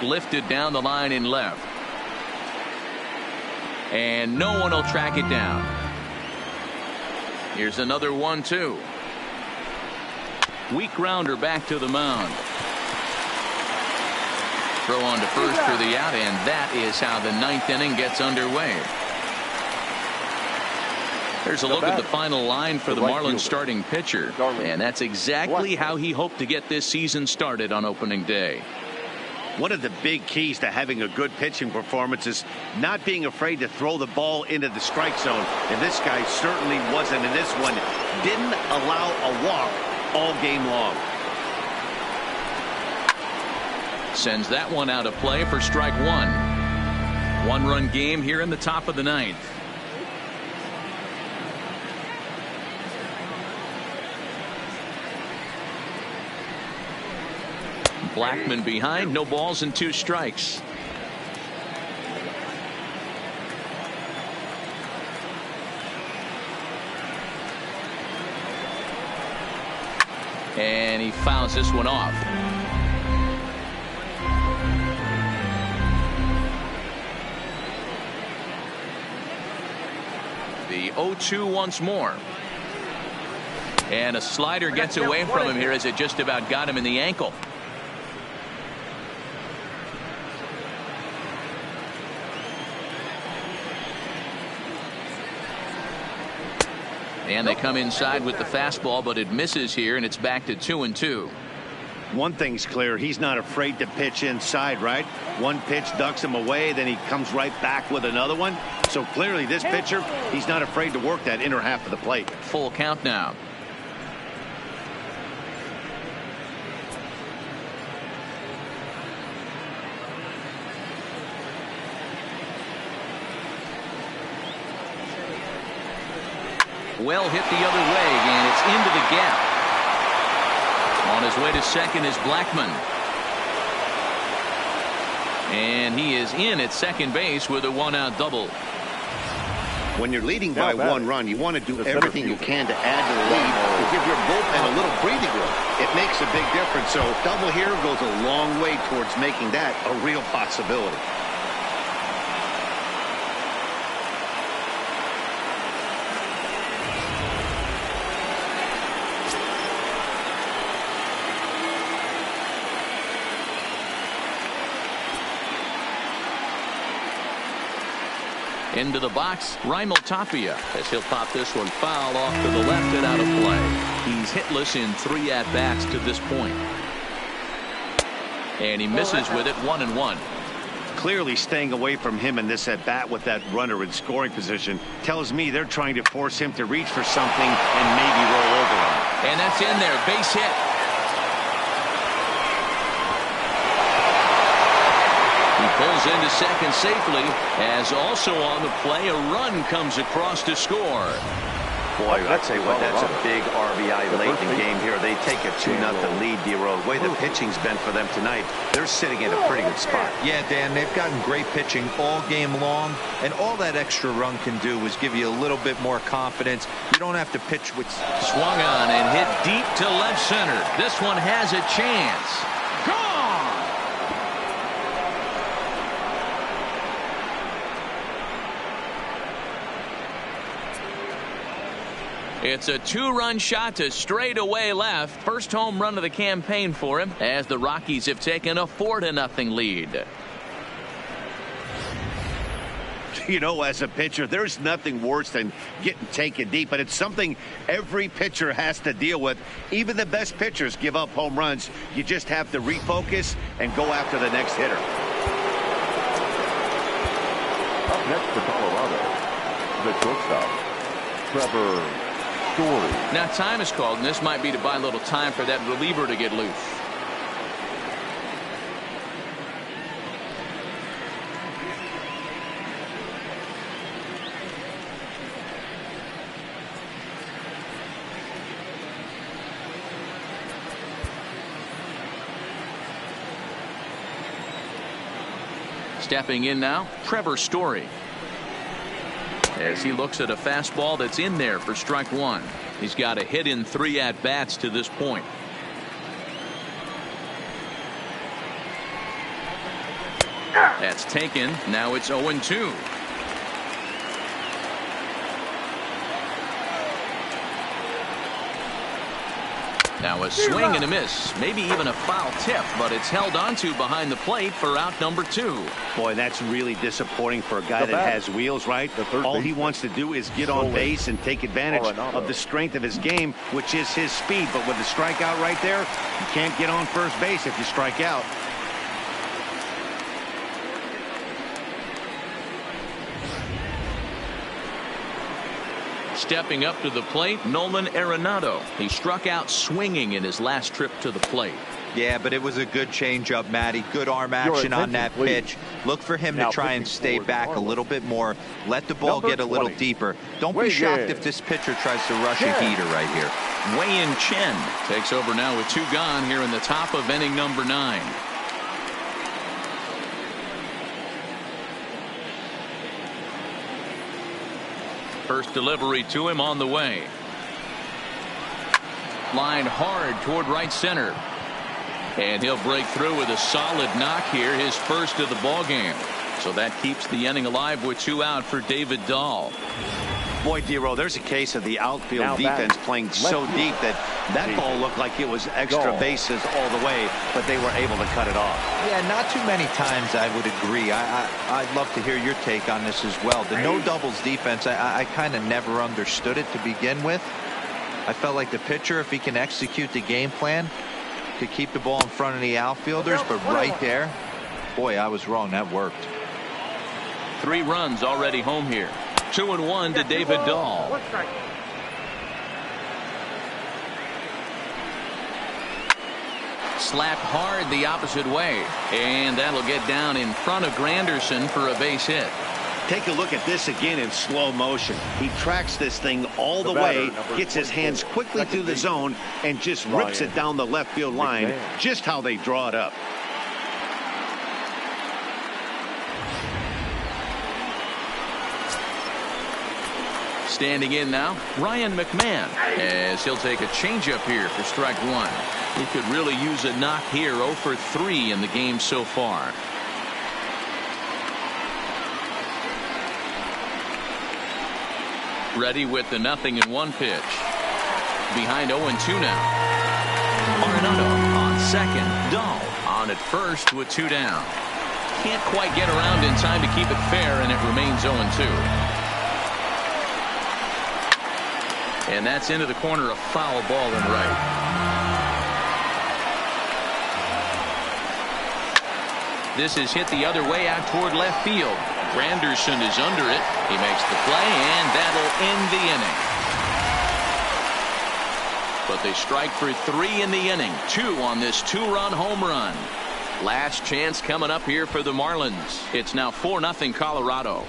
Lifted down the line in left. And no one will track it down. Here's another 1-2. Weak grounder back to the mound. Throw on to first for the out, and that is how the 9th inning gets underway. Here's a look at the final line for the Marlins starting pitcher, and that's exactly how he hoped to get this season started on opening day. One of the big keys to having a good pitching performance is not being afraid to throw the ball into the strike zone, and this guy certainly wasn't in this one. Didn't allow a walk all game long. Sends that one out of play for strike 1. 1-run game here in the top of the 9th. Blackman behind, no balls and 2 strikes. And he fouls this one off. The 0-2 once more. And a slider gets away from him here as it just about got him in the ankle. And they come inside with the fastball, but it misses here, and it's back to 2-2. One thing's clear, he's not afraid to pitch inside, right? One pitch ducks him away, then he comes right back with another one. So clearly this pitcher, he's not afraid to work that inner half of the plate. Full count now. Well hit the other way, and it's into the gap. On his way to second is Blackman. And he is in at second base with a 1-out double. When you're leading by 1 run, you want to do everything you can to add to the lead to give your bullpen a little breathing room. It makes a big difference. So double here goes a long way towards making that a real possibility. Into the box, Raimel Tapia, as he'll pop this one foul off to the left and out of play. He's hitless in 3 at-bats to this point. And he misses with it, 1-1. Clearly staying away from him in this at-bat with that runner in scoring position tells me they're trying to force him to reach for something and maybe roll over him. And that's in there, base hit. He pulls into second safely, as also on the play a run comes across to score. Boy, I'll tell you what, that's a big RBI late in the game here. They take a 2-0 lead, D-Row. The way the pitching's been for them tonight, they're sitting in a pretty good spot. Yeah, Dan, they've gotten great pitching all game long, and all that extra run can do is give you a little bit more confidence. You don't have to pitch with... Swung on and hit deep to left center. This one has a chance. Gone! It's a 2-run shot to straightaway left. First home run of the campaign for him, as the Rockies have taken a 4-0 lead. You know, as a pitcher, there's nothing worse than getting taken deep, but it's something every pitcher has to deal with. Even the best pitchers give up home runs. You just have to refocus and go after the next hitter. Up next for Colorado, the shortstop, Trevor. Now time is called, and this might be to buy a little time for that reliever to get loose. Stepping in now, Trevor Story, as he looks at a fastball that's in there for strike 1. He's got a hit in 3 at-bats to this point. That's taken. Now it's 0-2. Now a swing and a miss, maybe even a foul tip, but it's held onto behind the plate for out number 2. Boy, that's really disappointing for a guy that has wheels, right? All he wants to do is get on base and take advantage of the strength of his game, which is his speed. But with the strikeout right there, you can't get on first base if you strike out. Stepping up to the plate, Nolan Arenado. He struck out swinging in his last trip to the plate. Yeah, but it was a good changeup, Matty. Good arm action on that pitch. Look for him to try and stay back a little bit more. Let the ball get a little deeper. Don't be shocked if this pitcher tries to rush a heater right here. Wei-Yin Chen takes over now with 2 gone here in the top of inning number 9. First delivery to him on the way. Line hard toward right center. And he'll break through with a solid knock here, his first of the ball game. So that keeps the inning alive with 2 out for David Dahl. Boy, D-Row, there's a case of the outfield defense playing so deep that ball looked like it was extra bases all the way, but they were able to cut it off. Yeah, not too many times I would agree. I'd love to hear your take on this as well. The no doubles defense, I kind of never understood it to begin with. I felt like the pitcher, if he can execute the game plan, could keep the ball in front of the outfielders, but right there, boy, I was wrong. That worked. 3 runs already home here. 2-1 to David Dahl. Slapped hard the opposite way, and that'll get down in front of Granderson for a base hit. Take a look at this again in slow motion. He tracks this thing all the way, gets his hands quickly through the zone, and just rips it down the left field line, just how they draw it up. Standing in now, Ryan McMahon, as he'll take a changeup here for strike 1. He could really use a knock here. 0 for 3 in the game so far. Ready with the 0-1 pitch. Behind 0-2 now. Arenado on second. Dahl on at first with 2 down. can't quite get around in time to keep it fair, and it remains 0-2. And that's into the corner, a foul ball in right. This is hit the other way out toward left field. Granderson is under it. He makes the play, and that'll end the inning. But they strike for 3 in the inning. 2 on this 2-run home run. Last chance coming up here for the Marlins. It's now 4-0 Colorado.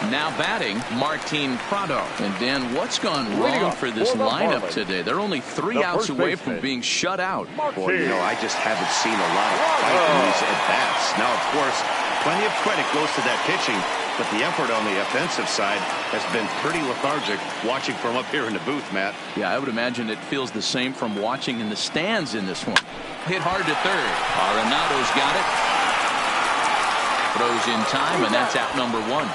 Now batting, Martin Prado. And Dan, what's gone wrong for this lineup today? They're only 3 outs away from being shut out. Boy, you know, I just haven't seen a lot of fight in these at-bats. Now, of course, plenty of credit goes to that pitching, but the effort on the offensive side has been pretty lethargic watching from up here in the booth, Matt. Yeah, I would imagine it feels the same from watching in the stands in this one. Hit hard to third. Arenado's got it. Throws in time, and that's out number 1.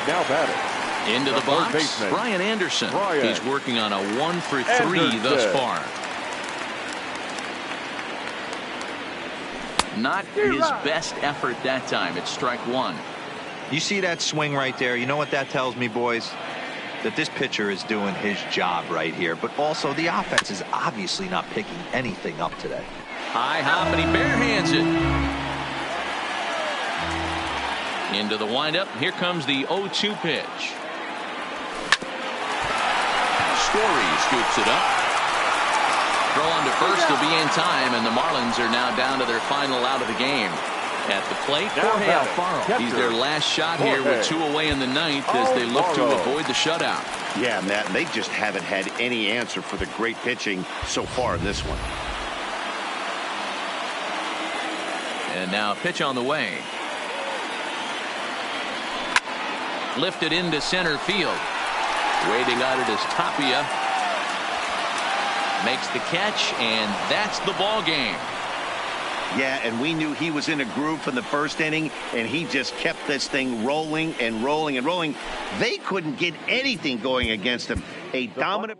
Now batting. Into the box, baseman, Brian Anderson. He's working on a 1-for-3 thus far. Not his best effort that time. It's strike 1. You see that swing right there? You know what that tells me, boys? That this pitcher is doing his job right here. But also, the offense is obviously not picking anything up today. High hop, and he barehands it. Into the windup. Here comes the 0-2 pitch. Story scoops it up. Throw on to first will be in time, and the Marlins are now down to their final out of the game. At the plate, Jorge Alfaro. He's their last shot here with 2 away in the 9th as they look to avoid the shutout. Yeah, Matt, they just haven't had any answer for the great pitching so far in this one. And now a pitch on the way. Lifted into center field. Waiting on it is Tapia. Makes the catch, and that's the ball game. Yeah, and we knew he was in a groove from the first inning, and he just kept this thing rolling and rolling and rolling. They couldn't get anything going against him. A dominant.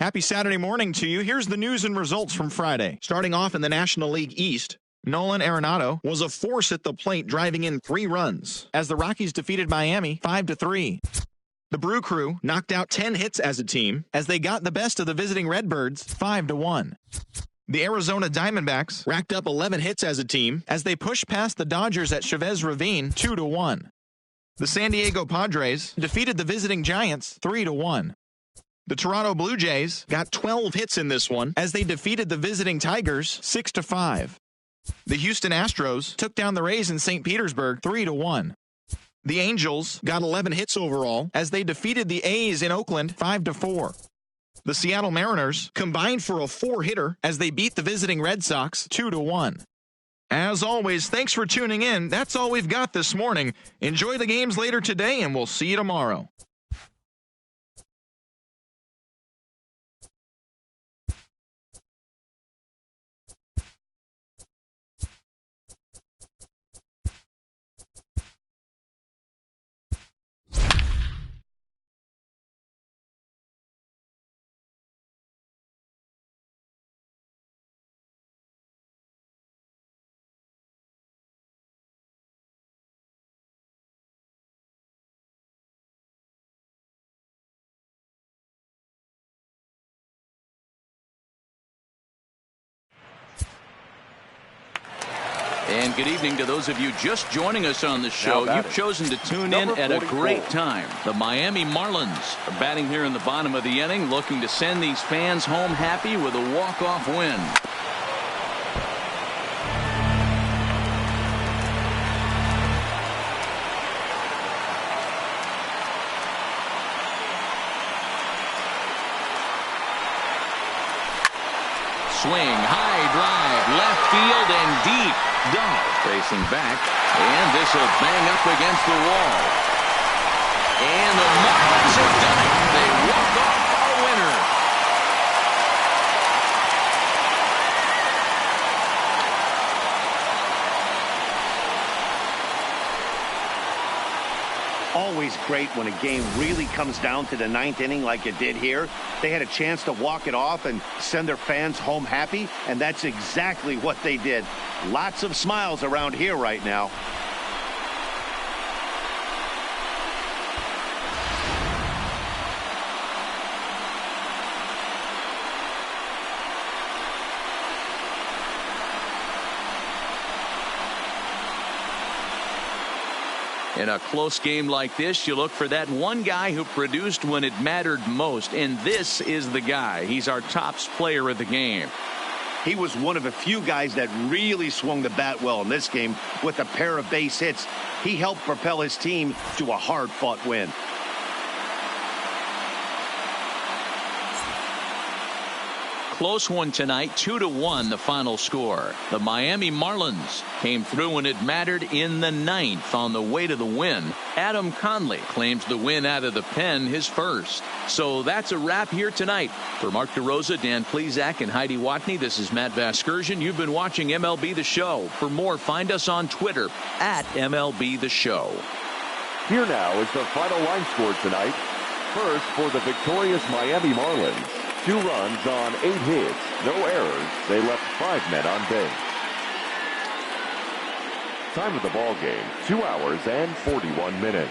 Happy Saturday morning to you. Here's the news and results from Friday. Starting off in the National League East, Nolan Arenado was a force at the plate, driving in 3 runs as the Rockies defeated Miami 5-3. The Brew Crew knocked out 10 hits as a team as they got the best of the visiting Redbirds 5-1. The Arizona Diamondbacks racked up 11 hits as a team as they pushed past the Dodgers at Chavez Ravine 2-1. The San Diego Padres defeated the visiting Giants 3-1. The Toronto Blue Jays got 12 hits in this one as they defeated the visiting Tigers 6-5. The Houston Astros took down the Rays in St. Petersburg 3-1. The Angels got 11 hits overall as they defeated the A's in Oakland 5-4. The Seattle Mariners combined for a 4-hitter as they beat the visiting Red Sox 2-1. As always, thanks for tuning in. That's all we've got this morning. Enjoy the games later today, and we'll see you tomorrow. And good evening to those of you just joining us on the show. You've chosen to tune in at a great time. The Miami Marlins are batting here in the bottom of the inning, looking to send these fans home happy with a walk-off win. Swing, high drive, left field and deep. Duff facing back, and this will bang up against the wall. And the Marlins have done it. They walk off a winner. Always great when a game really comes down to the 9th inning like it did here. They had a chance to walk it off and send their fans home happy, and that's exactly what they did. Lots of smiles around here right now. In a close game like this, you look for that one guy who produced when it mattered most, and this is the guy. He's our top player of the game. He was one of a few guys that really swung the bat well in this game with a pair of base hits. He helped propel his team to a hard-fought win. Close one tonight, 2-1 the final score. The Miami Marlins came through when it mattered in the 9th on the way to the win. Adam Conley claims the win out of the pen, his first. So that's a wrap here tonight. For Mark DeRosa, Dan Plesac, and Heidi Watney, this is Matt Vasgersian. You've been watching MLB The Show. For more, find us on Twitter at MLB The Show. Here now is the final line score tonight. First, for the victorious Miami Marlins. 2 runs on 8 hits, no errors. They left 5 men on base. Time of the ball game, 2 hours and 41 minutes.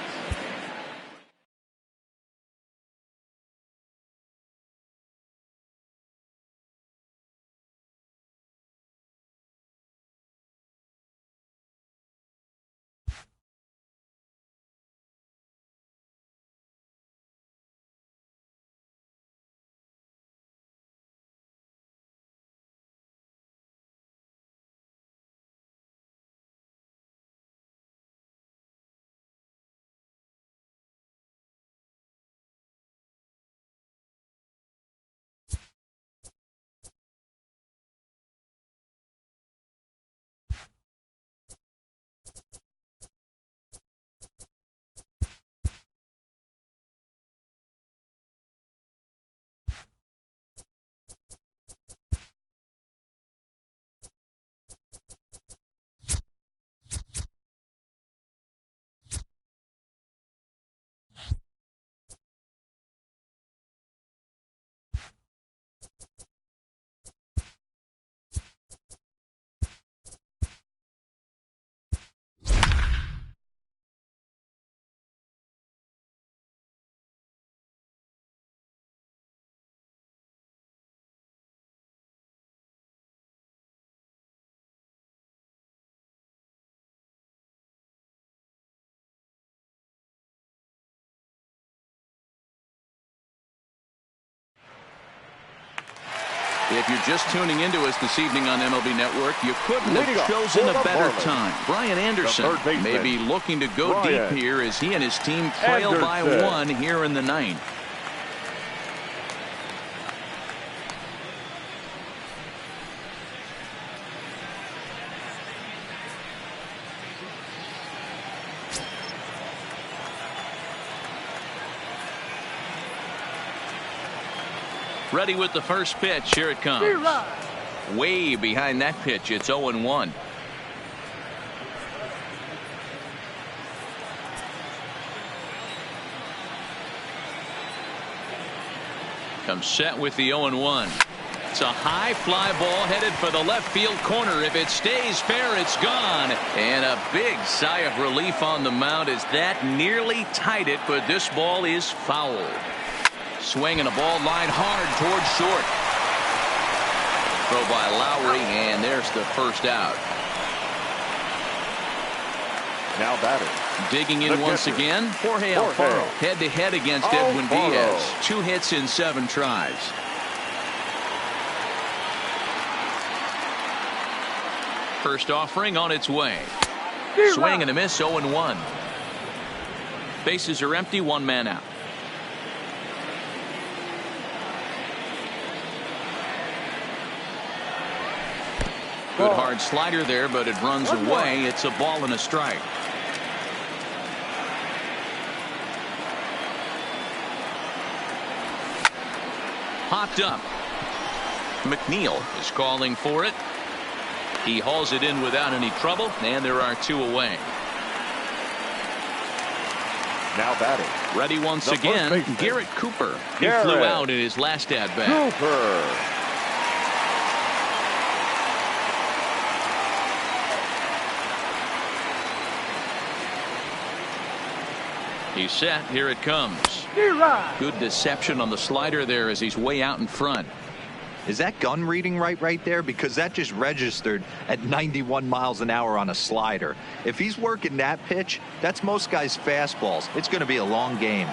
If you're just tuning into us this evening on MLB Network, you couldn't have chosen a better time. Brian Anderson may be looking to go deep here as he and his team trail by 1 here in the 9th. Ready with the first pitch. Here it comes. Way behind that pitch. It's 0-1. Comes set with the 0-1. It's a high fly ball headed for the left field corner. If it stays fair, it's gone. And a big sigh of relief on the mound as that nearly tied it, but this ball is fouled. Swing and a ball line hard towards short. Throw by Lowry, and there's the first out. Now batting. Digging in once again, Jorge Alfaro. Head-to-head against Edwin Diaz. 2 hits in 7 tries. First offering on its way. Swing and a miss, 0-1. Bases are empty, 1 man out. Good hard slider there, but it runs away. It's a ball and a strike. Popped up. McNeil is calling for it. He hauls it in without any trouble, and there are 2 away. Now batting. Ready once again, Garrett Cooper. He flew out in his last at-bat. Cooper. He's set. Here it comes. Good deception on the slider there as he's way out in front. Is that gun reading right there? Because that just registered at 91 miles an hour on a slider. If he's working that pitch, that's most guys' fastballs. It's going to be a long game.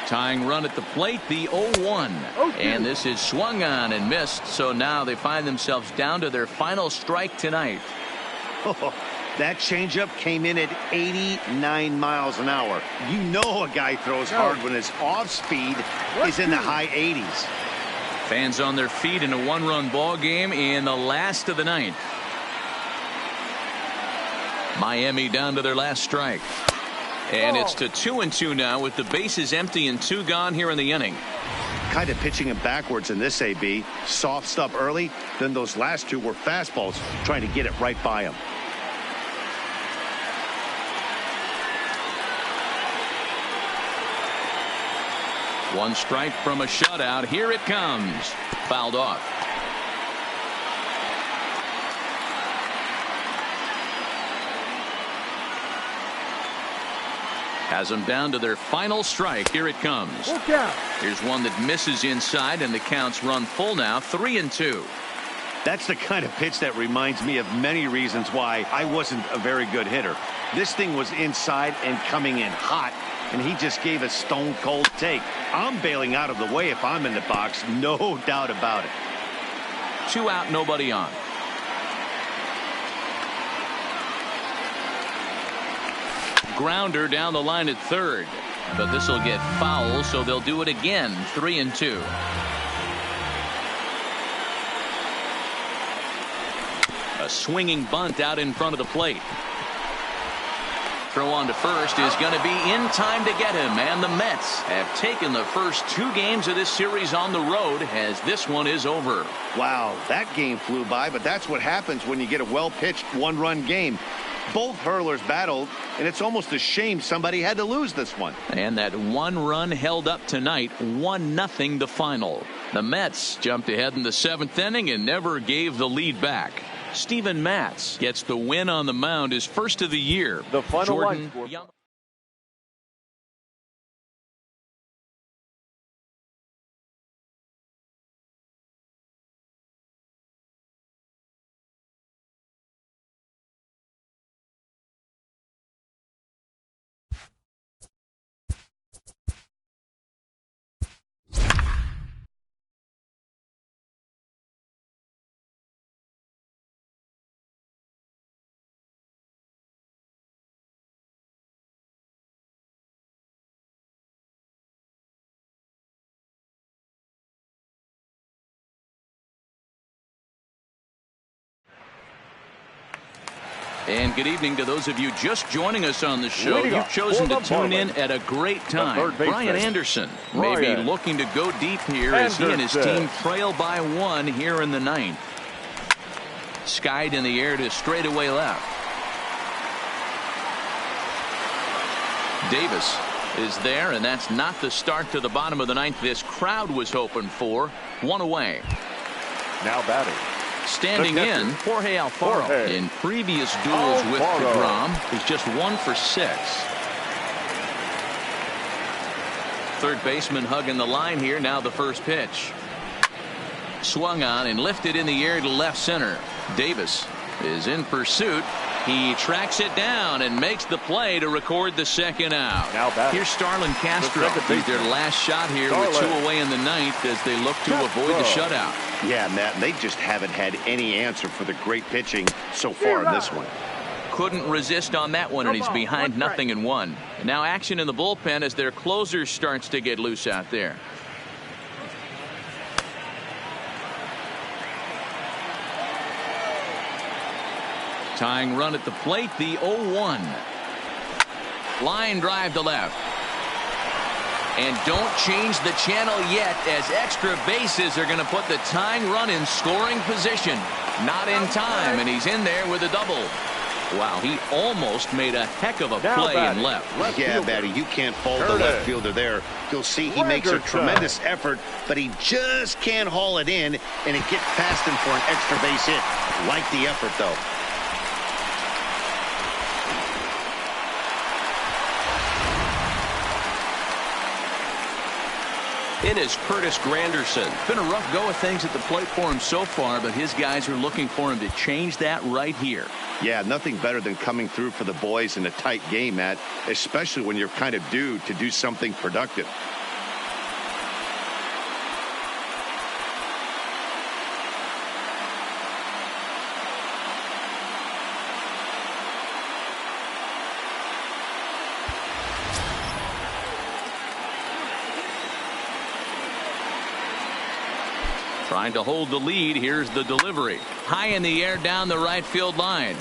Tying run at the plate, the 0-1. And this is swung on and missed. So now they find themselves down to their final strike tonight. That changeup came in at 89 miles an hour. You know a guy throws hard when his off speed is in the high 80s. Fans on their feet in a 1-run ball game in the last of the 9th. Miami down to their last strike. And it's to 2-2 now with the bases empty and 2 gone here in the inning. Kind of pitching him backwards in this AB. Soft stuff early, then those last 2 were fastballs trying to get it right by him. One strike from a shutout. Here it comes. Fouled off. Has them down to their final strike. Here it comes. Here's one that misses inside, and the counts run full now. 3-2. That's the kind of pitch that reminds me of many reasons why I wasn't a very good hitter. This thing was inside and coming in hot, and he just gave a stone cold take. I'm bailing out of the way if I'm in the box, no doubt about it. 2 out, nobody on. Grounder down the line at third, but this will get foul, so they'll do it again. 3-2. A swinging bunt out in front of the plate. Throw on to first is going to be in time to get him, and the Mets have taken the first 2 games of this series on the road as this one is over. Wow, that game flew by, but that's what happens when you get a well-pitched 1-run game. Both hurlers battled, and it's almost a shame somebody had to lose this one. And that 1 run held up tonight, 1-0 the final. The Mets jumped ahead in the 7th inning and never gave the lead back. Steven Matz gets the win on the mound, his first of the year. The final Jordan line. And good evening to those of you just joining us on the show. You've chosen to tune in at a great time. Brian Anderson may be looking to go deep here as he and his team trail by 1 here in the 9th. Skied in the air to straightaway left. Davis is there, and that's not the start to the bottom of the 9th this crowd was hoping for. 1 away. Now batting. Standing in, Jorge Alfaro. In previous duels with DeGrom, he's just 1 for 6. Third baseman hugging the line here. Now the first pitch. Swung on and lifted in the air to left center. Davis is in pursuit. He tracks it down and makes the play to record the second out. Here's Starlin Castro. He's their last shot here with 2 away in the 9th as they look to avoid the shutout. Yeah, Matt, they just haven't had any answer for the great pitching so far in this one. Couldn't resist on that one, and he's behind 0-1. Now action in the bullpen as their closer starts to get loose out there. Tying run at the plate, the 0-1. Line drive to left. And don't change the channel yet, as extra bases are going to put the tying run in scoring position. Not in time, and he's in there with a double. Wow, he almost made a heck of a play in left. Yeah, Matty, you can't fault the left fielder there. You'll see he makes a tremendous effort, but he just can't haul it in, and it gets past him for an extra base hit. Like the effort, though. In is Curtis Granderson. Been a rough go of things at the plate for him so far, but his guys are looking for him to change that right here. Yeah, nothing better than coming through for the boys in a tight game, Matt, especially when you're kind of due to do something productive. Trying to hold the lead. Here's the delivery. High in the air down the right field line.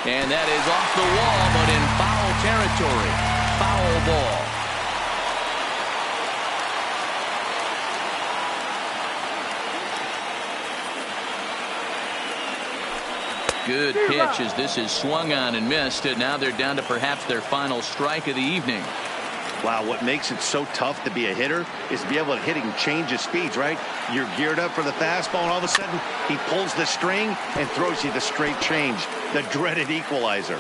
And that is off the wall, but in foul territory. Foul ball. Good pitch as this is swung on and missed. And now they're down to perhaps their final strike of the evening. Wow, what makes it so tough to be a hitter is to be able to hit and change his speeds, right? You're geared up for the fastball, and all of a sudden, he pulls the string and throws you the straight change, the dreaded equalizer.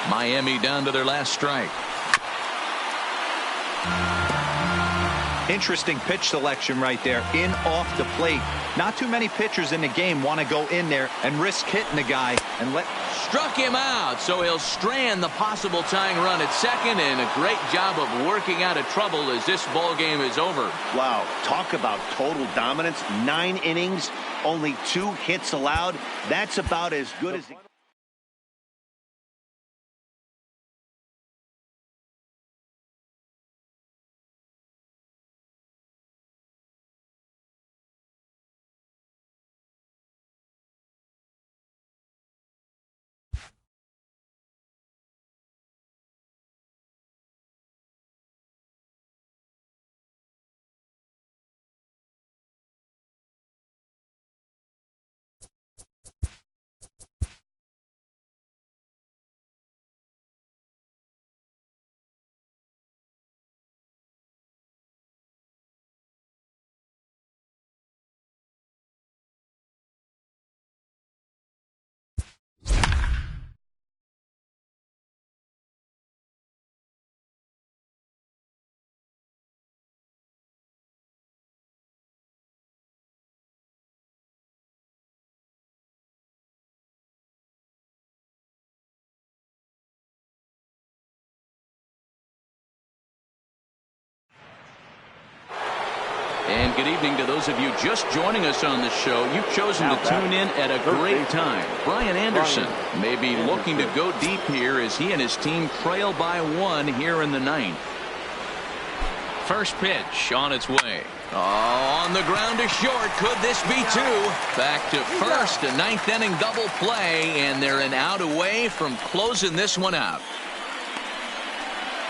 Miami down to their last strike. Interesting pitch selection right there, in off the plate. Not too many pitchers in the game want to go in there and risk hitting the guy and let. Struck him out, so he'll strand the possible tying run at second, and a great job of working out of trouble as this ball game is over. Wow, talk about total dominance. 9 innings, only 2 hits allowed. That's about as good as. And good evening to those of you just joining us on the show. You've chosen to tune in at a great time. Brian Anderson may be looking to go deep here as he and his team trail by 1 here in the 9th. First pitch on its way. Oh, on the ground to short. Could this be two? Back to first, a ninth inning double play, and they're an out away from closing this one out.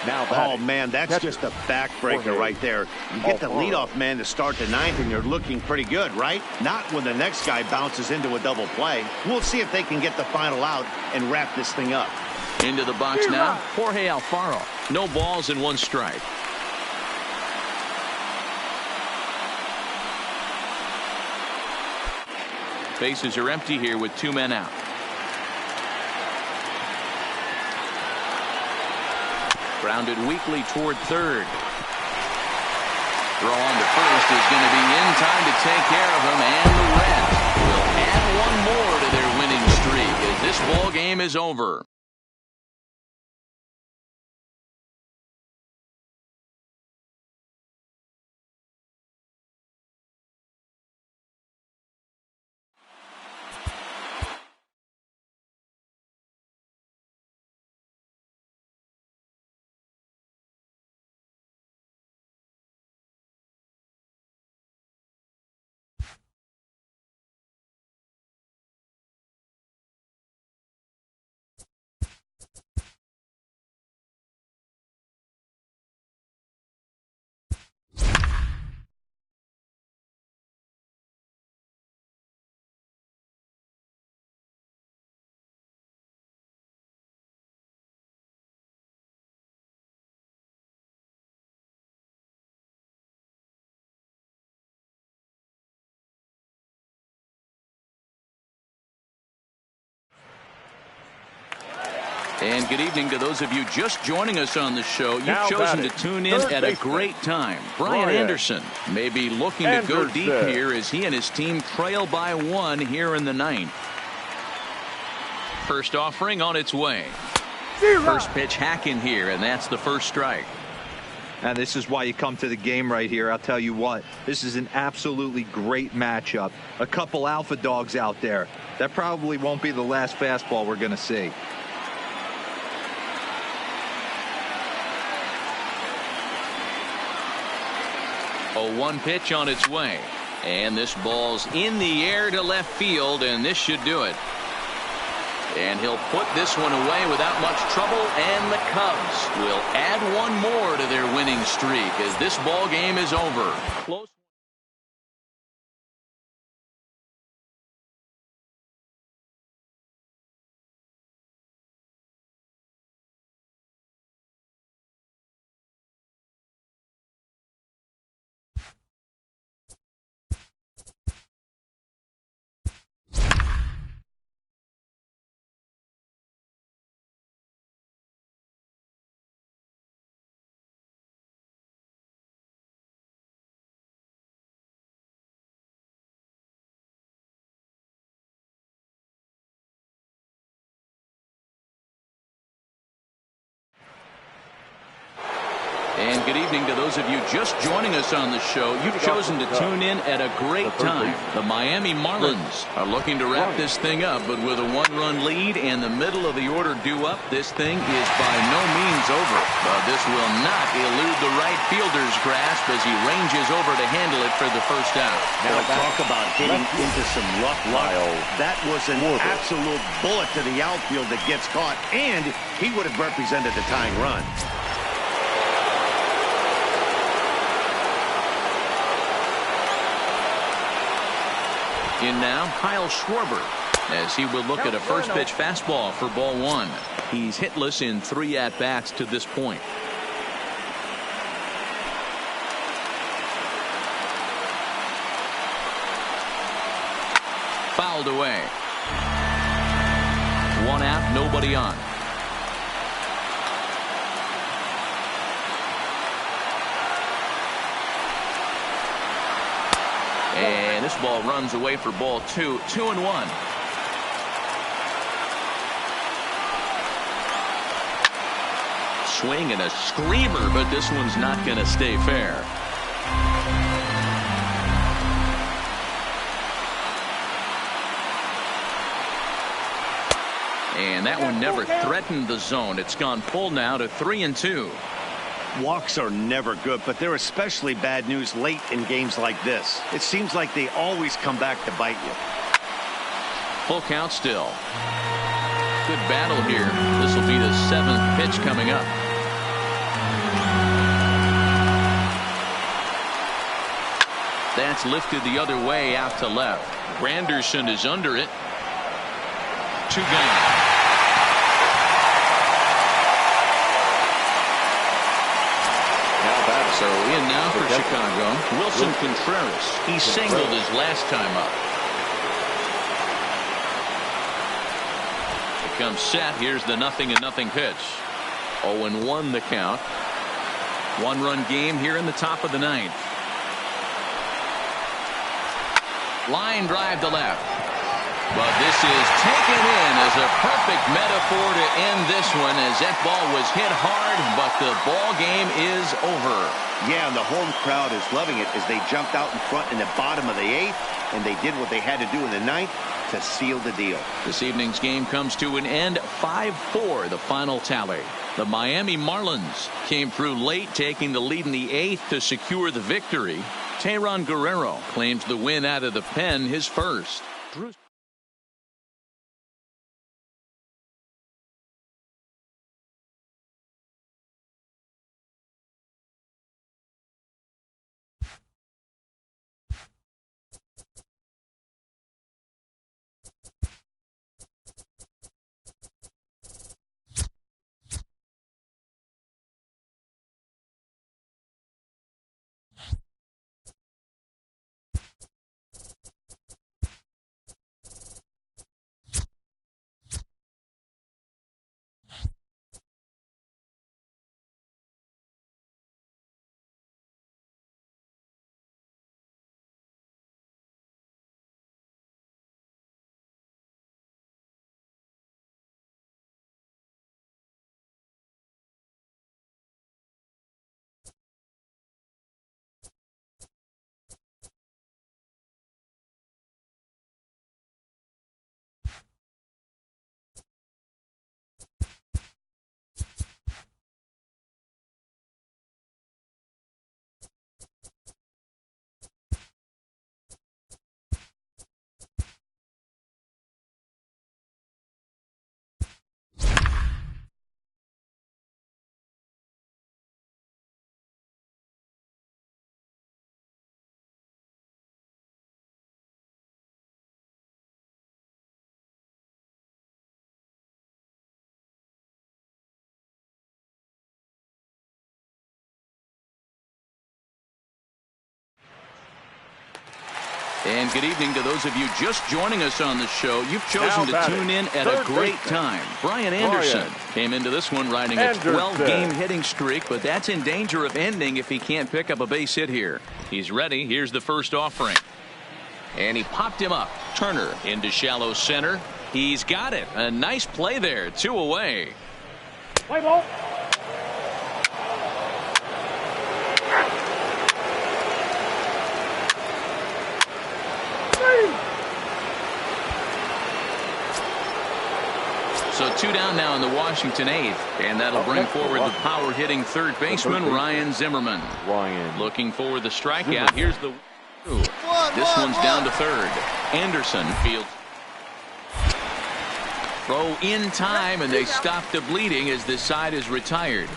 Now, oh, man, that's just a backbreaker right there. You get the leadoff man to start the ninth, and you're looking pretty good, right? Not when the next guy bounces into a double play. We'll see if they can get the final out and wrap this thing up. Into the box now, Jorge Alfaro. No balls and one strike. Bases are empty here with two men out. Grounded weakly toward third. Throw on to first is going to be in time to take care of him, and the Reds will add one more to their winning streak as this ball game is over. And good evening to those of you just joining us on the show. You've chosen to tune in at a great time. Brian Anderson may be looking to go deep here as he and his team trail by one here in the ninth. First offering on its way. First pitch hack in here, and that's the first strike. And this is why you come to the game right here. I'll tell you what, this is an absolutely great matchup. A couple alpha dogs out there. That probably won't be the last fastball we're going to see. A one pitch on its way, and this ball's in the air to left field, and this should do it. And he'll put this one away without much trouble, and the Cubs will add one more to their winning streak as this ball game is over. Close. And good evening to those of you just joining us on the show. You've chosen to tune in at a great time. The Miami Marlins are looking to wrap this thing up, but with a one-run lead and the middle of the order due up, this thing is by no means over. But this will not elude the right fielder's grasp as he ranges over to handle it for the first out. Now talk about hitting into some rough luck. That was an absolute bullet to the outfield that gets caught, and he would have represented the tying run. In now, Kyle Schwarber, as he will look at a first pitch fastball for ball one. He's hitless in 3 at-bats to this point. Fouled away. 1 out, nobody on. And this ball runs away for ball 2. 2-1. Swing and a screamer, but this one's not going to stay fair. And that one never threatened the zone. It's gone full now to 3-2. Walks are never good, but they're especially bad news late in games like this. It seems like they always come back to bite you. Full count still. Good battle here. This will be the 7th pitch coming up. That's lifted the other way out to left. Granderson is under it. 2 gone. So in now for Chicago, Wilson Contreras. He singled his last time up. It comes set. Here's the 0-0 pitch. 0-1 the count. 1-run game here in the top of the 9th. Line drive to left. But this is taken in as a perfect metaphor to end this one, as that ball was hit hard, but the ball game is over. Yeah, and the home crowd is loving it as they jumped out in front in the bottom of the 8th, and they did what they had to do in the 9th to seal the deal. This evening's game comes to an end, 5-4 the final tally. The Miami Marlins came through late, taking the lead in the 8th to secure the victory. Teheran Guerrero claims the win out of the pen, his first. And good evening to those of you just joining us on the show. You've chosen to tune in at a great time. Brian Anderson came into this one riding a 12-game hitting streak, but that's in danger of ending if he can't pick up a base hit here. He's ready. Here's the first offering. And he popped him up. Turner into shallow center. He's got it. A nice play there. 2 away. Play ball. So 2 down now in the Washington 8th, and that'll bring forward the power hitting third baseman Ryan Zimmerman. Looking for the strikeout. Here's the this one's down to third. Anderson fields. Throw in time, and they stop the bleeding as this side is retired.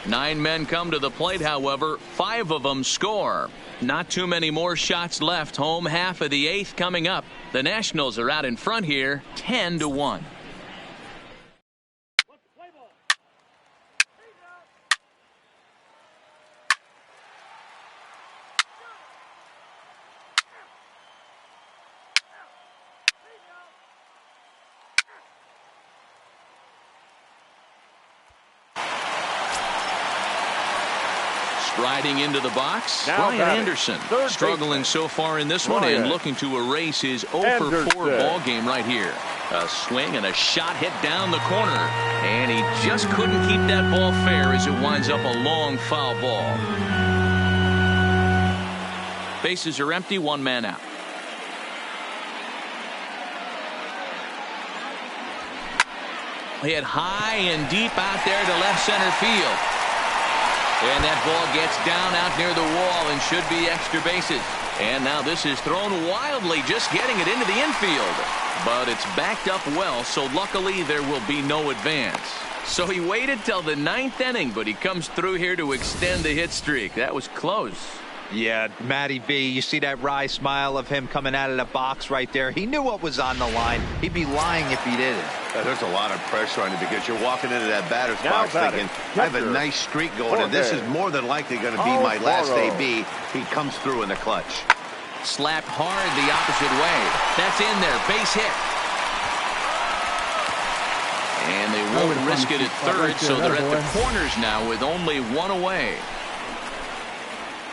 9 men come to the plate, however. 5 of them score. Not too many more shots left. Home half of the 8th coming up. The Nationals are out in front here, 10-1. Riding into the box, Brian Anderson struggling so far in this one and looking to erase his 0-for-4 ball game right here. A swing and a shot hit down the corner, and he just couldn't keep that ball fair as it winds up a long foul ball. Bases are empty, 1 man out. Hit high and deep out there to left center field. And that ball gets down out near the wall and should be extra bases. And now this is thrown wildly, just getting it into the infield. But it's backed up well, so luckily there will be no advance. So he waited till the 9th inning, but he comes through here to extend the hit streak. That was close. Yeah, Matty B, you see that wry smile of him coming out of the box right there. He knew what was on the line. He'd be lying if he didn't. There's a lot of pressure on you because you're walking into that batter's box thinking, I have a nice streak going, and this is more than likely going to be my last AB. He comes through in the clutch. Slapped hard the opposite way. That's in there. Base hit. And they won't risk it at third, so they're at the corners now with only one away.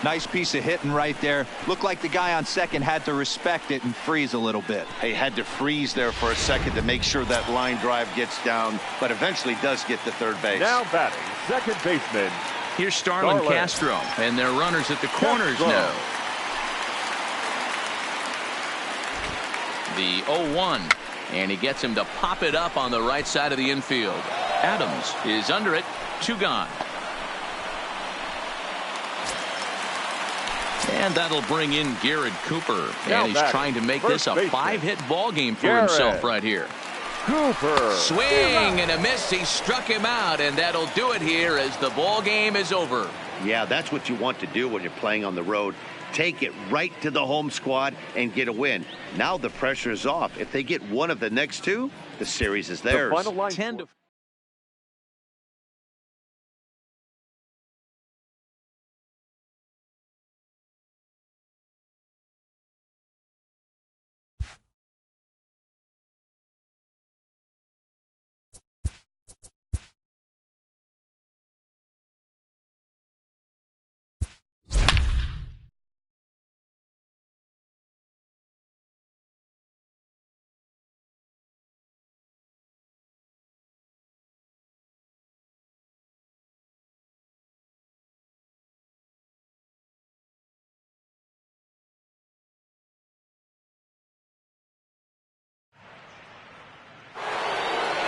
Nice piece of hitting right there. Looked like the guy on second had to respect it and freeze a little bit. He had to freeze there for a second to make sure that line drive gets down, but eventually does get to third base. Now batting, second baseman. Here's Starlin Castro, and their runners at the corners now. The 0-1, and he gets him to pop it up on the right side of the infield. Adams is under it, 2 gone. And that'll bring in Garrett Cooper. And he's trying to make this a 5-hit ball game for himself right here. Cooper. Swing and a miss. He struck him out, and that'll do it here as the ball game is over. Yeah, that's what you want to do when you're playing on the road. Take it right to the home squad and get a win. Now the pressure is off. If they get one of the next 2, the series is theirs. The final line 10-4.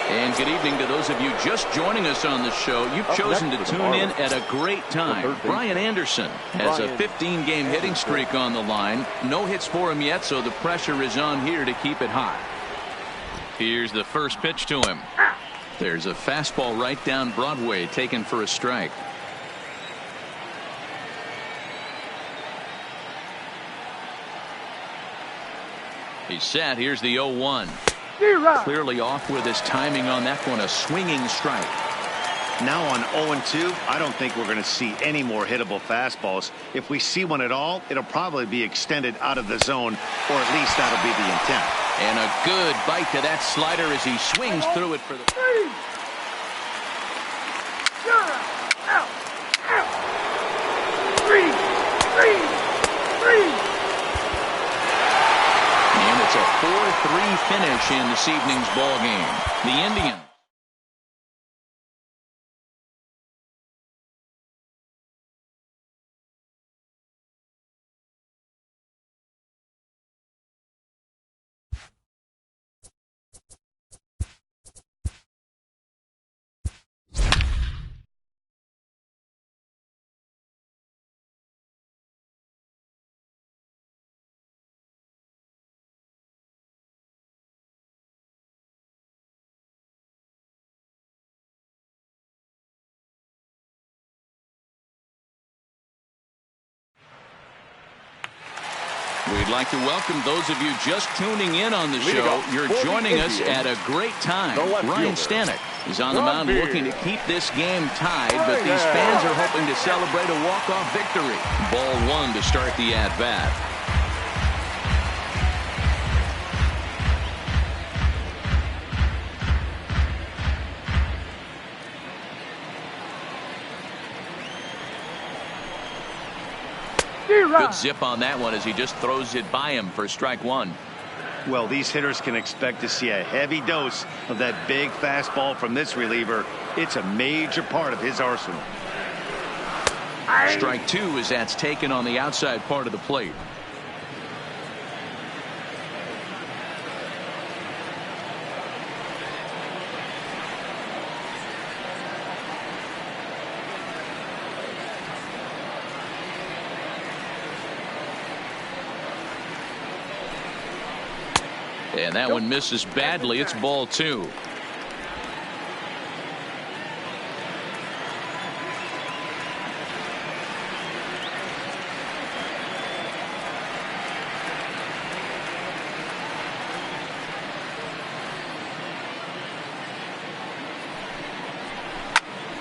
And good evening to those of you just joining us on the show. You've chosen to tune in at a great time. Brian Anderson has a 15-game hitting streak on the line. No hits for him yet, so the pressure is on here to keep it hot. Here's the first pitch to him. There's a fastball right down Broadway, taken for a strike. He's set. Here's the 0-1. Clearly off with his timing on that one, a swinging strike. Now on 0-2, I don't think we're going to see any more hittable fastballs. If we see one at all, it'll probably be extended out of the zone, or at least that'll be the intent. And a good bite to that slider as he swings through it for the... And it's a 4-3 finish in this evening's ball game. The Indians. We'd like to welcome those of you just tuning in on the show. You're joining us at a great time. Ryan Stanek is on the mound looking to keep this game tied, but these fans are hoping to celebrate a walk-off victory. Ball one to start the at-bat. Good zip on that one as he just throws it by him for strike one. Well, these hitters can expect to see a heavy dose of that big fastball from this reliever. It's a major part of his arsenal. Strike two as that's taken on the outside part of the plate. And that one misses badly. It's ball 2.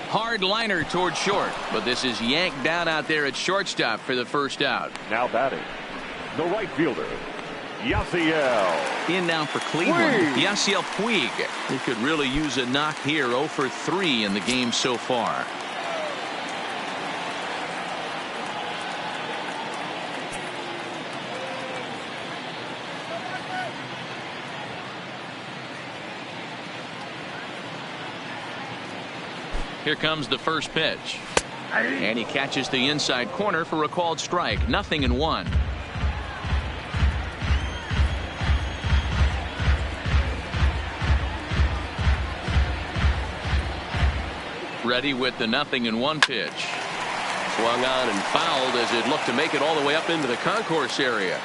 Hard liner toward short, but this is yanked down out there at shortstop for the first out. Now batting, the right fielder, Yasiel. In now for Cleveland, Yasiel Puig. He could really use a knock here. 0 for 3 in the game so far. Here comes the first pitch. And he catches the inside corner for a called strike. 0-1. Ready with the 0-1 pitch. Swung on and fouled as it looked to make it all the way up into the concourse area.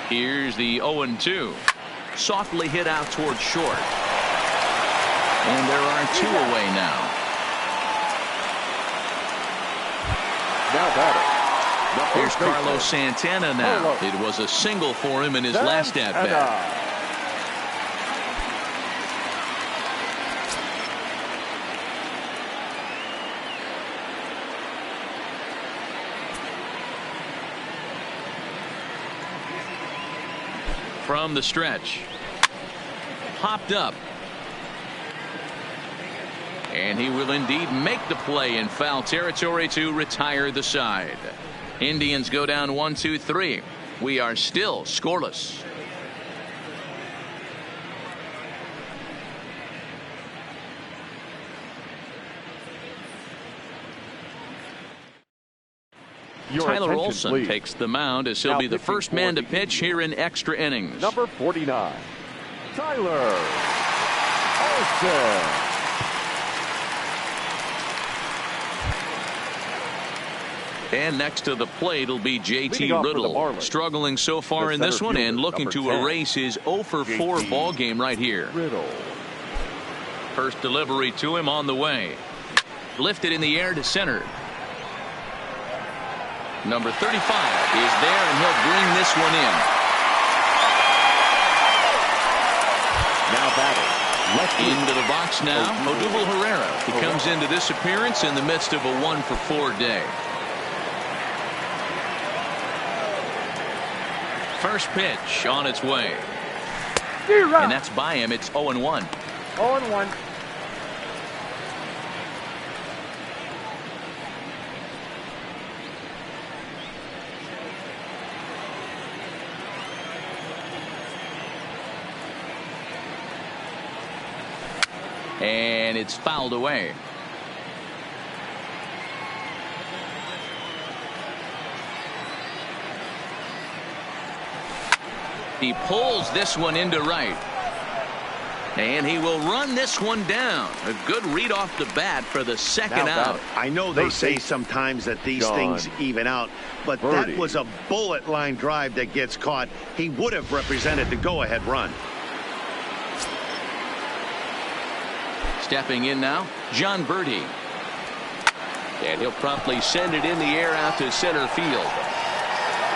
Here's the 0-2. Softly hit out toward short. And there are 2 away now. Now batting. Here's Carlos Santana now. It was a single for him in his last at-bat. From the stretch. Popped up. And he will indeed make the play in foul territory to retire the side. Indians go down 1-2-3. We are still scoreless. Tyler Olson takes the mound as he'll be the first man to pitch here in extra innings. Number 49, Tyler Olson. And next to the plate will be J.T. Little, struggling so far in this one and looking to erase his 0 for 4 ball game right here. First delivery to him on the way. Lifted in the air to center. Number 35 is there, and he'll bring this one in. Now batting. Into the box now, Odubel Herrera. He comes into this appearance in the midst of a 1 for 4 day. First pitch on its way. And that's by him. It's 0-1. 0-1. And it's fouled away. He pulls this one into right. And he will run this one down. A good read off the bat for the second out. I know they say sometimes that these things even out, but that was a bullet line drive that gets caught. He would have represented the go-ahead run. Stepping in now, John Birdie. And he'll promptly send it in the air out to center field.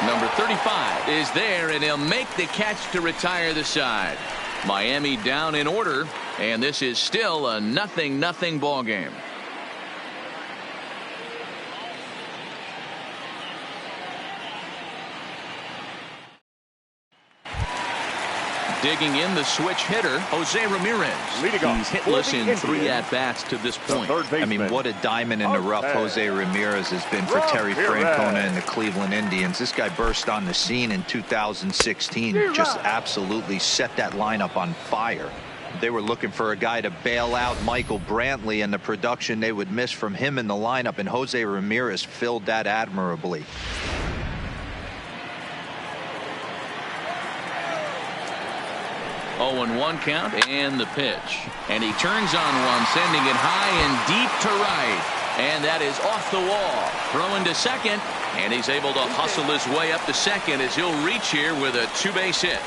Number 35 is there, and he'll make the catch to retire the side. Miami down in order, and this is still a 0-0 ball game. Digging in the switch hitter, Jose Ramirez. He's hitless in 3 at-bats to this point. I mean, what a diamond in the rough Jose Ramirez has been for Terry Francona and the Cleveland Indians. This guy burst on the scene in 2016. Just absolutely set that lineup on fire. They were looking for a guy to bail out Michael Brantley and the production they would miss from him in the lineup, and Jose Ramirez filled that admirably. 0-1 count and the pitch. And he turns on one, sending it high and deep to right. And that is off the wall. Throwing to second. And he's able to hustle his way up to second as he'll reach here with a two-base hit.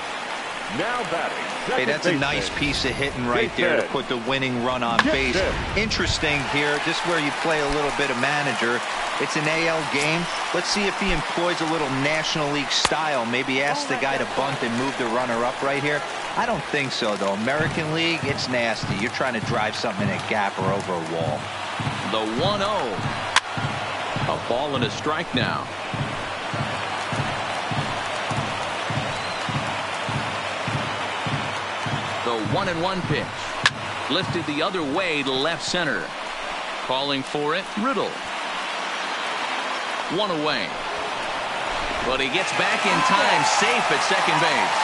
Now batting. Hey, that's a nice piece of hitting right there to put the winning run on base. Interesting here, just where you play a little bit of manager. It's an AL game. Let's see if he employs a little National League style. Maybe ask the guy to bunt and move the runner up right here. I don't think so, though. American League, it's nasty. You're trying to drive something in a gap or over a wall. The 1-0. A ball and a strike now. The 1-1 pitch. Lifted the other way to left center. Calling for it, Riddle. One away. But he gets back in time, safe at second base.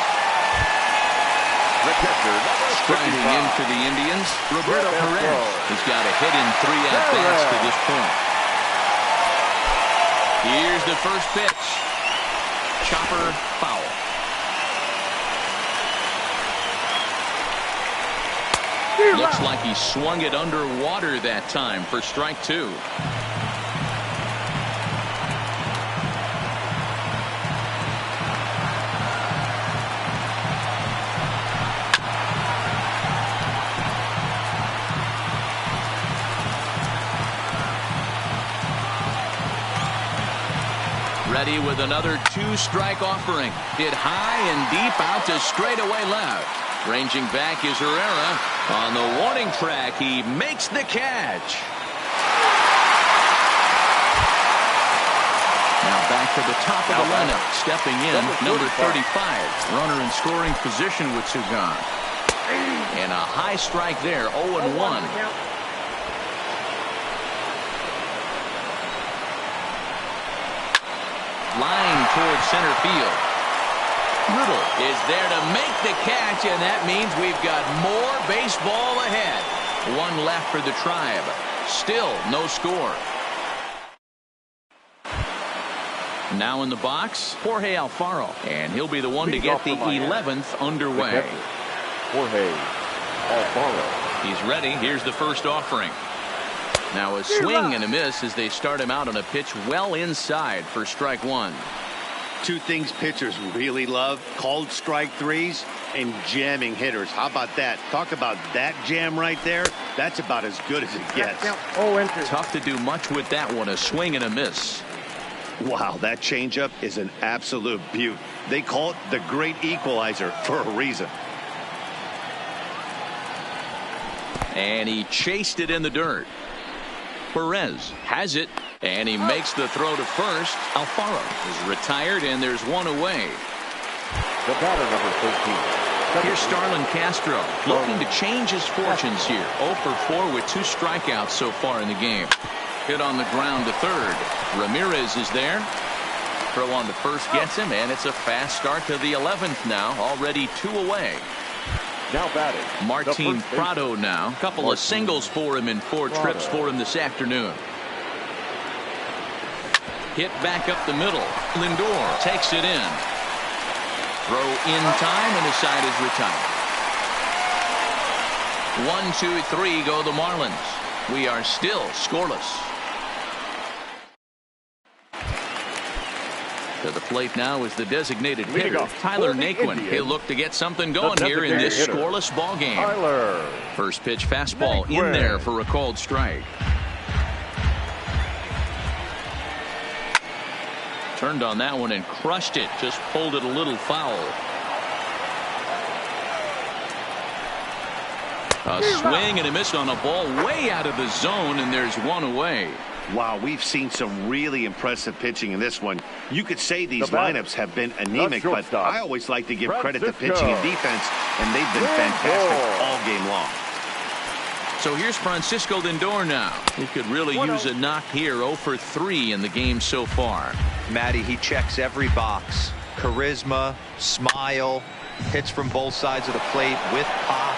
The catcher, Striding in for the Indians, Roberto Perez. He's got a hit in 3 at-bats to this point. Here's the first pitch. Chopper foul. Looks like he swung it underwater that time for strike 2. Ready with another 2-strike offering. Hit high and deep out to straightaway left. Ranging back is Herrera. On the warning track, he makes the catch. Now back to the top of the lineup. Stepping in, number 35. Runner in scoring position with Sugan. And a high strike there, 0-1. Line towards center field. Riddle is there to make the catch, and that means we've got more baseball ahead. One left for the Tribe. Still no score. Now in the box, Jorge Alfaro, and he'll be the one to get the 11th underway. Jorge Alfaro. He's ready. Here's the first offering. Now a swing and a miss as they start him out on a pitch well inside for strike 1. Two things pitchers really love: called strike threes and jamming hitters. How about that? Talk about that jam right there. That's about as good as it gets. Tough to do much with that one. A swing and a miss. Wow, that changeup is an absolute beaut. They call it the great equalizer for a reason. And he chased it in the dirt. Perez has it, and he makes the throw to first. Alfaro is retired, and there's one away. The batter, number 13. Here's Starlin Castro looking to change his fortunes here. 0 for 4 with 2 strikeouts so far in the game. Hit on the ground to third. Ramirez is there. Throw on to first gets him, and it's a fast start to the 11th now. Already 2 away. Now batting, Martin Prado now. Couple of singles for him in 4 trips for him this afternoon. Hit back up the middle. Lindor takes it in. Throw in time, and his side is retired. 1, 2, 3 go the Marlins. We are still scoreless. To the plate now is the designated hitter, Tyler Naquin. He'll look to get something going here in this scoreless ball game. First pitch fastball in there for a called strike. Turned on that one and crushed it. Just pulled it a little foul. A swing and a miss on a ball way out of the zone, and there's one away. Wow, we've seen some really impressive pitching in this one. You could say these lineups have been anemic, but I always like to give credit to pitching and defense, and they've been fantastic all game long. So here's Francisco Lindor now. He could really use a knock here. 0 for 3 in the game so far. Matty, he checks every box. Charisma, smile, hits from both sides of the plate with pop,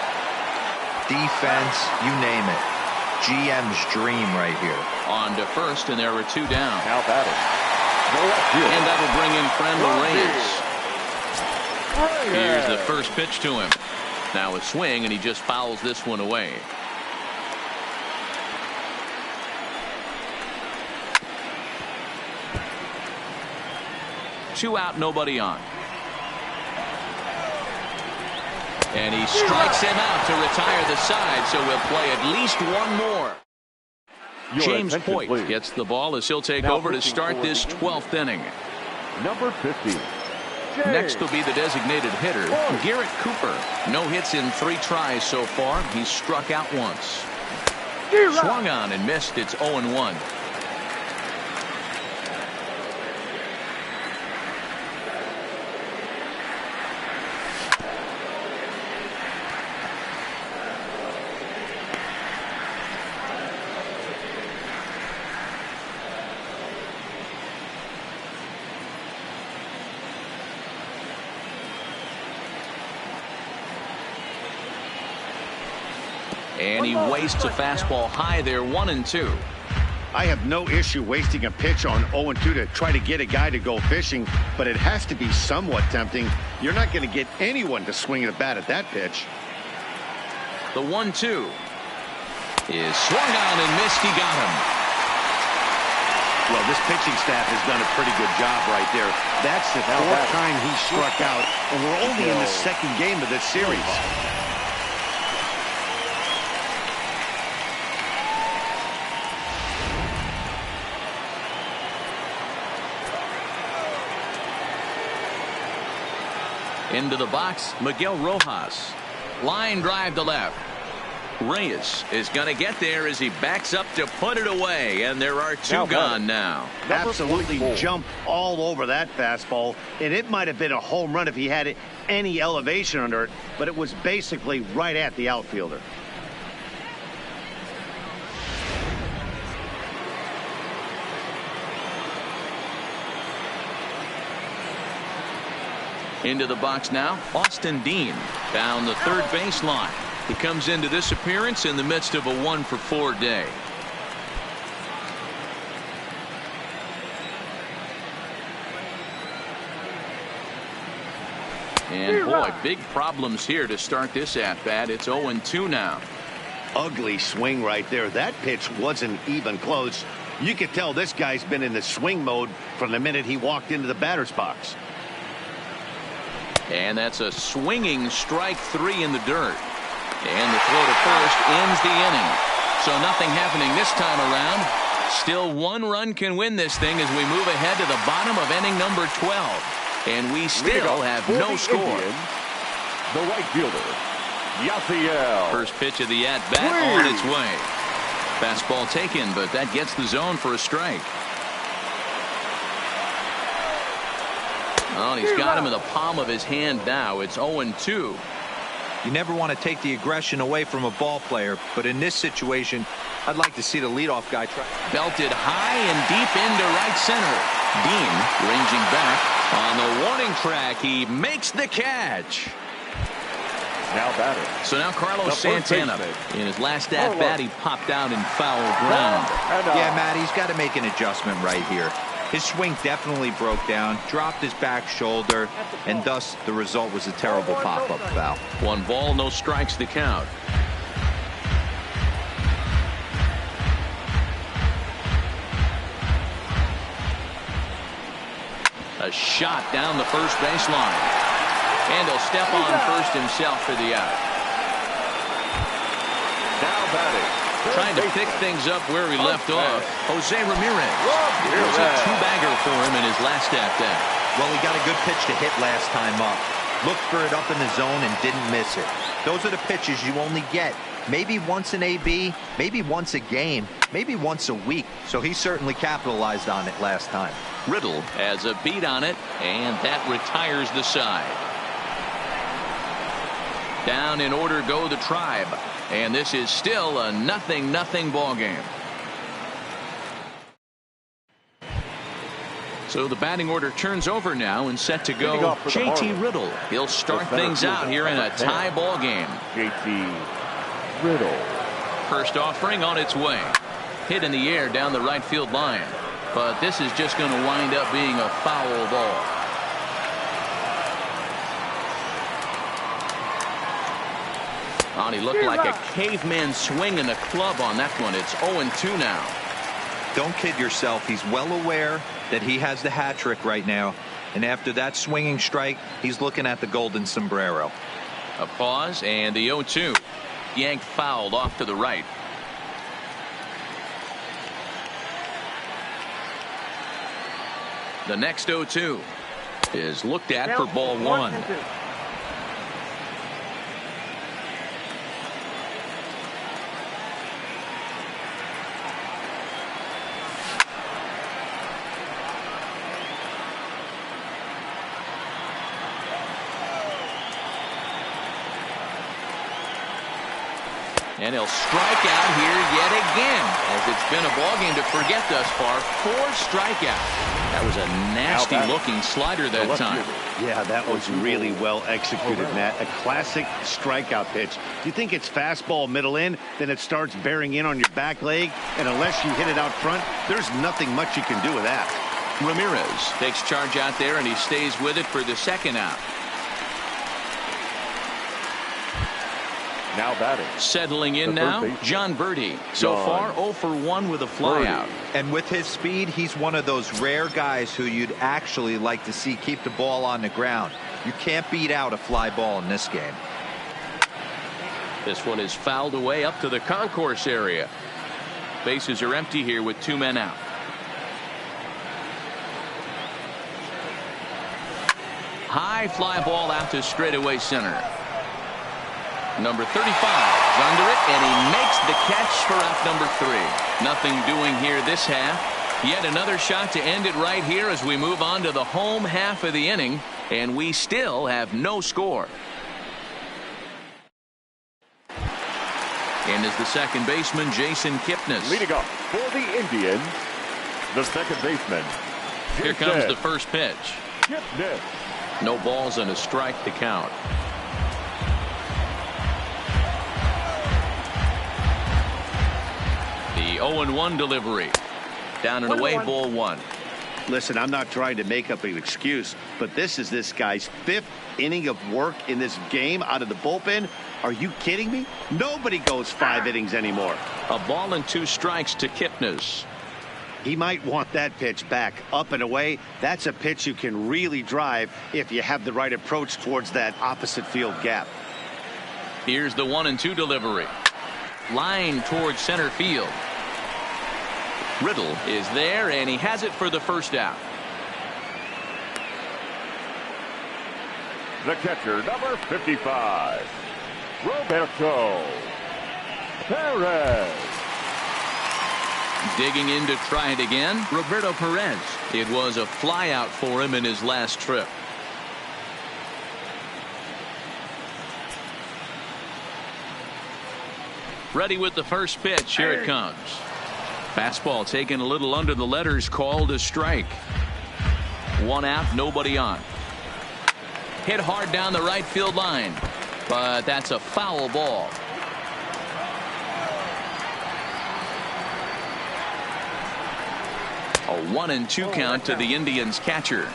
defense, you name it. GM's dream right here. On to first, and there are 2 down. Now batting. And that'll bring in Fernando Reyes. Here's the first pitch to him. Now a swing, and he just fouls this one away. Two out, nobody on. And he strikes him out to retire the side, so we'll play at least one more. James Hoyt gets the ball as he'll take over to start this 12th inning. Number 50. Next will be the designated hitter, Garrett Cooper. No hits in 3 tries so far. He's struck out once. Swung on and missed. It's 0-1. And he wastes a fastball high there, 1-2. I have no issue wasting a pitch on 0-2 to try to get a guy to go fishing, but it has to be somewhat tempting. You're not going to get anyone to swing a bat at that pitch. The 1-2 is swung on and missed. He got him. Well, this pitching staff has done a pretty good job right there. That's the 4th time he struck out, and we're only in the 2nd game of this series. Into the box, Miguel Rojas. Line drive to left. Reyes is going to get there as he backs up to put it away, and there are 2 gone now. Absolutely jumped all over that fastball, and it might have been a home run if he had any elevation under it, but it was basically right at the outfielder. Into the box now, Austin Dean down the 3rd baseline. He comes into this appearance in the midst of a 1-for-4 day. And boy, big problems here to start this at-bat. It's 0-2 now. Ugly swing right there. That pitch wasn't even close. You could tell this guy's been in the swing mode from the minute he walked into the batter's box. And that's a swinging strike 3 in the dirt. And the throw to first ends the inning. So nothing happening this time around. Still 1 run can win this thing as we move ahead to the bottom of inning number 12. And we still have no score. The right fielder, Yasiel. First pitch of the at-bat on its way. Fastball taken, but that gets the zone for a strike. Oh, he's got him in the palm of his hand now. It's 0-2. You never want to take the aggression away from a ball player, but in this situation, I'd like to see the leadoff guy try. Belted high and deep into right center. Dean ranging back on the warning track. He makes the catch. Now batting. So now Carlos Santana. In his last at-bat, he popped out in foul ground. Yeah, Matt, he's got to make an adjustment right here. His swing definitely broke down, dropped his back shoulder, and thus the result was a terrible pop-up foul. 1 ball, no strikes to count. A shot down the first baseline. And he'll step on first himself for the out. Now batting. Trying to pick things up where he left off, Jose Ramirez. It was a 2-bagger for him in his last at-bat. Well, he got a good pitch to hit last time up. Looked for it up in the zone and didn't miss it. Those are the pitches you only get maybe once in AB, maybe once a game, maybe once a week. So he certainly capitalized on it last time. Riddle has a beat on it, and that retires the side. Down in order go the Tribe. And this is still a 0-0 ball game. So the batting order turns over now and set to go. JT Riddle. He'll start things out here in a tie ball game. JT Riddle. First offering on its way. Hit in the air down the right field line. But this is just going to wind up being a foul ball. Oh, and he looked like a caveman swinging a club on that one. It's 0-2 now. Don't kid yourself. He's well aware that he has the hat trick right now. And after that swinging strike, he's looking at the golden sombrero. A pause and the 0-2. Yanked fouled off to the right. The next 0-2 is looked at for ball one. And he'll strike out here yet again, as it's been a ball game to forget thus far. 4 strikeouts. That was a nasty looking slider that time. Yeah, that was really well executed, Matt. A classic strikeout pitch. You think it's fastball middle in, then it starts bearing in on your back leg, and unless you hit it out front, there's nothing much you can do with that. Ramirez takes charge out there, and he stays with it for the second out. Now batting. Settling in now, John Birdie. So far, 0 for 1 with a flyout. And with his speed, he's one of those rare guys who you'd actually like to see keep the ball on the ground. You can't beat out a fly ball in this game. This one is fouled away up to the concourse area. Bases are empty here with 2 men out. High fly ball out to straightaway center. Number 35 is under it, and he makes the catch for out number 3. Nothing doing here this half. Yet another shot to end it right here as we move on to the home half of the inning, and we still have no score. And is the second baseman, Jason Kipnis. Leading up for the Indians, the second baseman. Here comes the first pitch. Kipnis. No balls and a strike to count. The 0-1 delivery. Down and away, ball 1. Listen, I'm not trying to make up an excuse, but this is this guy's 5th inning of work in this game out of the bullpen. Are you kidding me? Nobody goes 5 innings anymore. A ball and 2 strikes to Kipnis. He might want that pitch back. Up and away, that's a pitch you can really drive if you have the right approach towards that opposite field gap. Here's the 1-2 delivery. Line towards center field. Riddle is there, and he has it for the first out. The catcher, number 55, Roberto Perez. Digging in to try it again, Roberto Perez. It was a flyout for him in his last trip. Ready with the first pitch. Here it comes. Fastball taken a little under the letters, called a strike. 1 out, nobody on. Hit hard down the right field line, but that's a foul ball. A 1-2 count to the Indians catcher.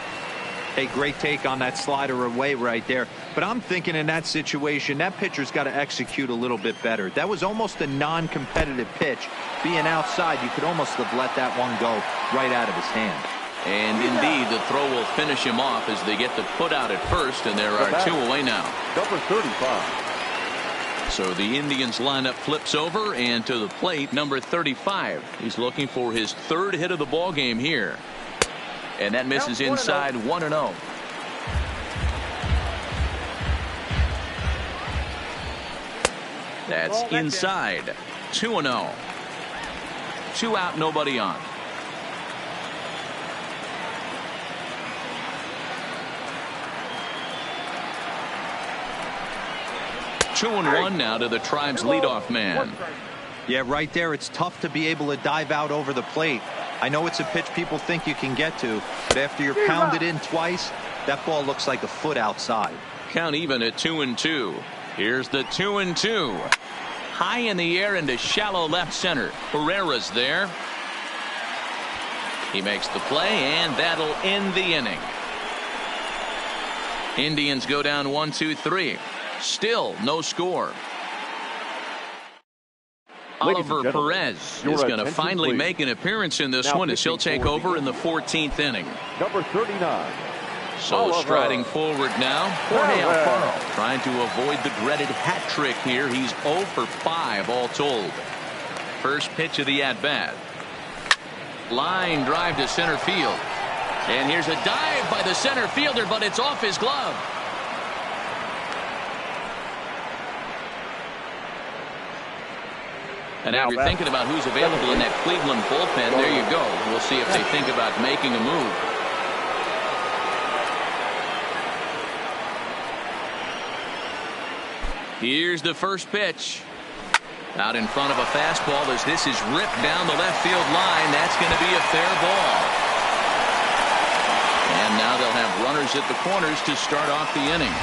A great take on that slider away right there. But I'm thinking in that situation, that pitcher's got to execute a little bit better. That was almost a non-competitive pitch. Being outside, you could almost have let that one go right out of his hand. And indeed, the throw will finish him off as they get the put out at first, and there are 2 away now. Number 35. So the Indians lineup flips over, and to the plate, number 35. He's looking for his 3rd hit of the ball game here. And that misses inside, 1-0. That's inside, 2-0. 2 out, nobody on. Two and 1 now to the Tribe's leadoff man. Yeah, right there, it's tough to be able to dive out over the plate. I know it's a pitch people think you can get to, but after you're pounded in twice, that ball looks like a foot outside. Count even at 2-2. Here's the 2-2. High in the air into shallow left center. Herrera's there. He makes the play, and that'll end the inning. Indians go down 1-2-3. Still no score. Oliver Perez is going to finally make an appearance in this one as he'll take over in the 14th inning. Number 39. So striding forward now, Jorge Alfaro trying to avoid the dreaded hat trick here. He's 0 for 5 all told. First pitch of the at-bat. Line drive to center field. And here's a dive by the center fielder, but it's off his glove. And now you're thinking about who's available in that Cleveland bullpen. There you go. We'll see if they think about making a move. Here's the first pitch. Out in front of a fastball as this is ripped down the left field line. That's going to be a fair ball. And now they'll have runners at the corners to start off the inning.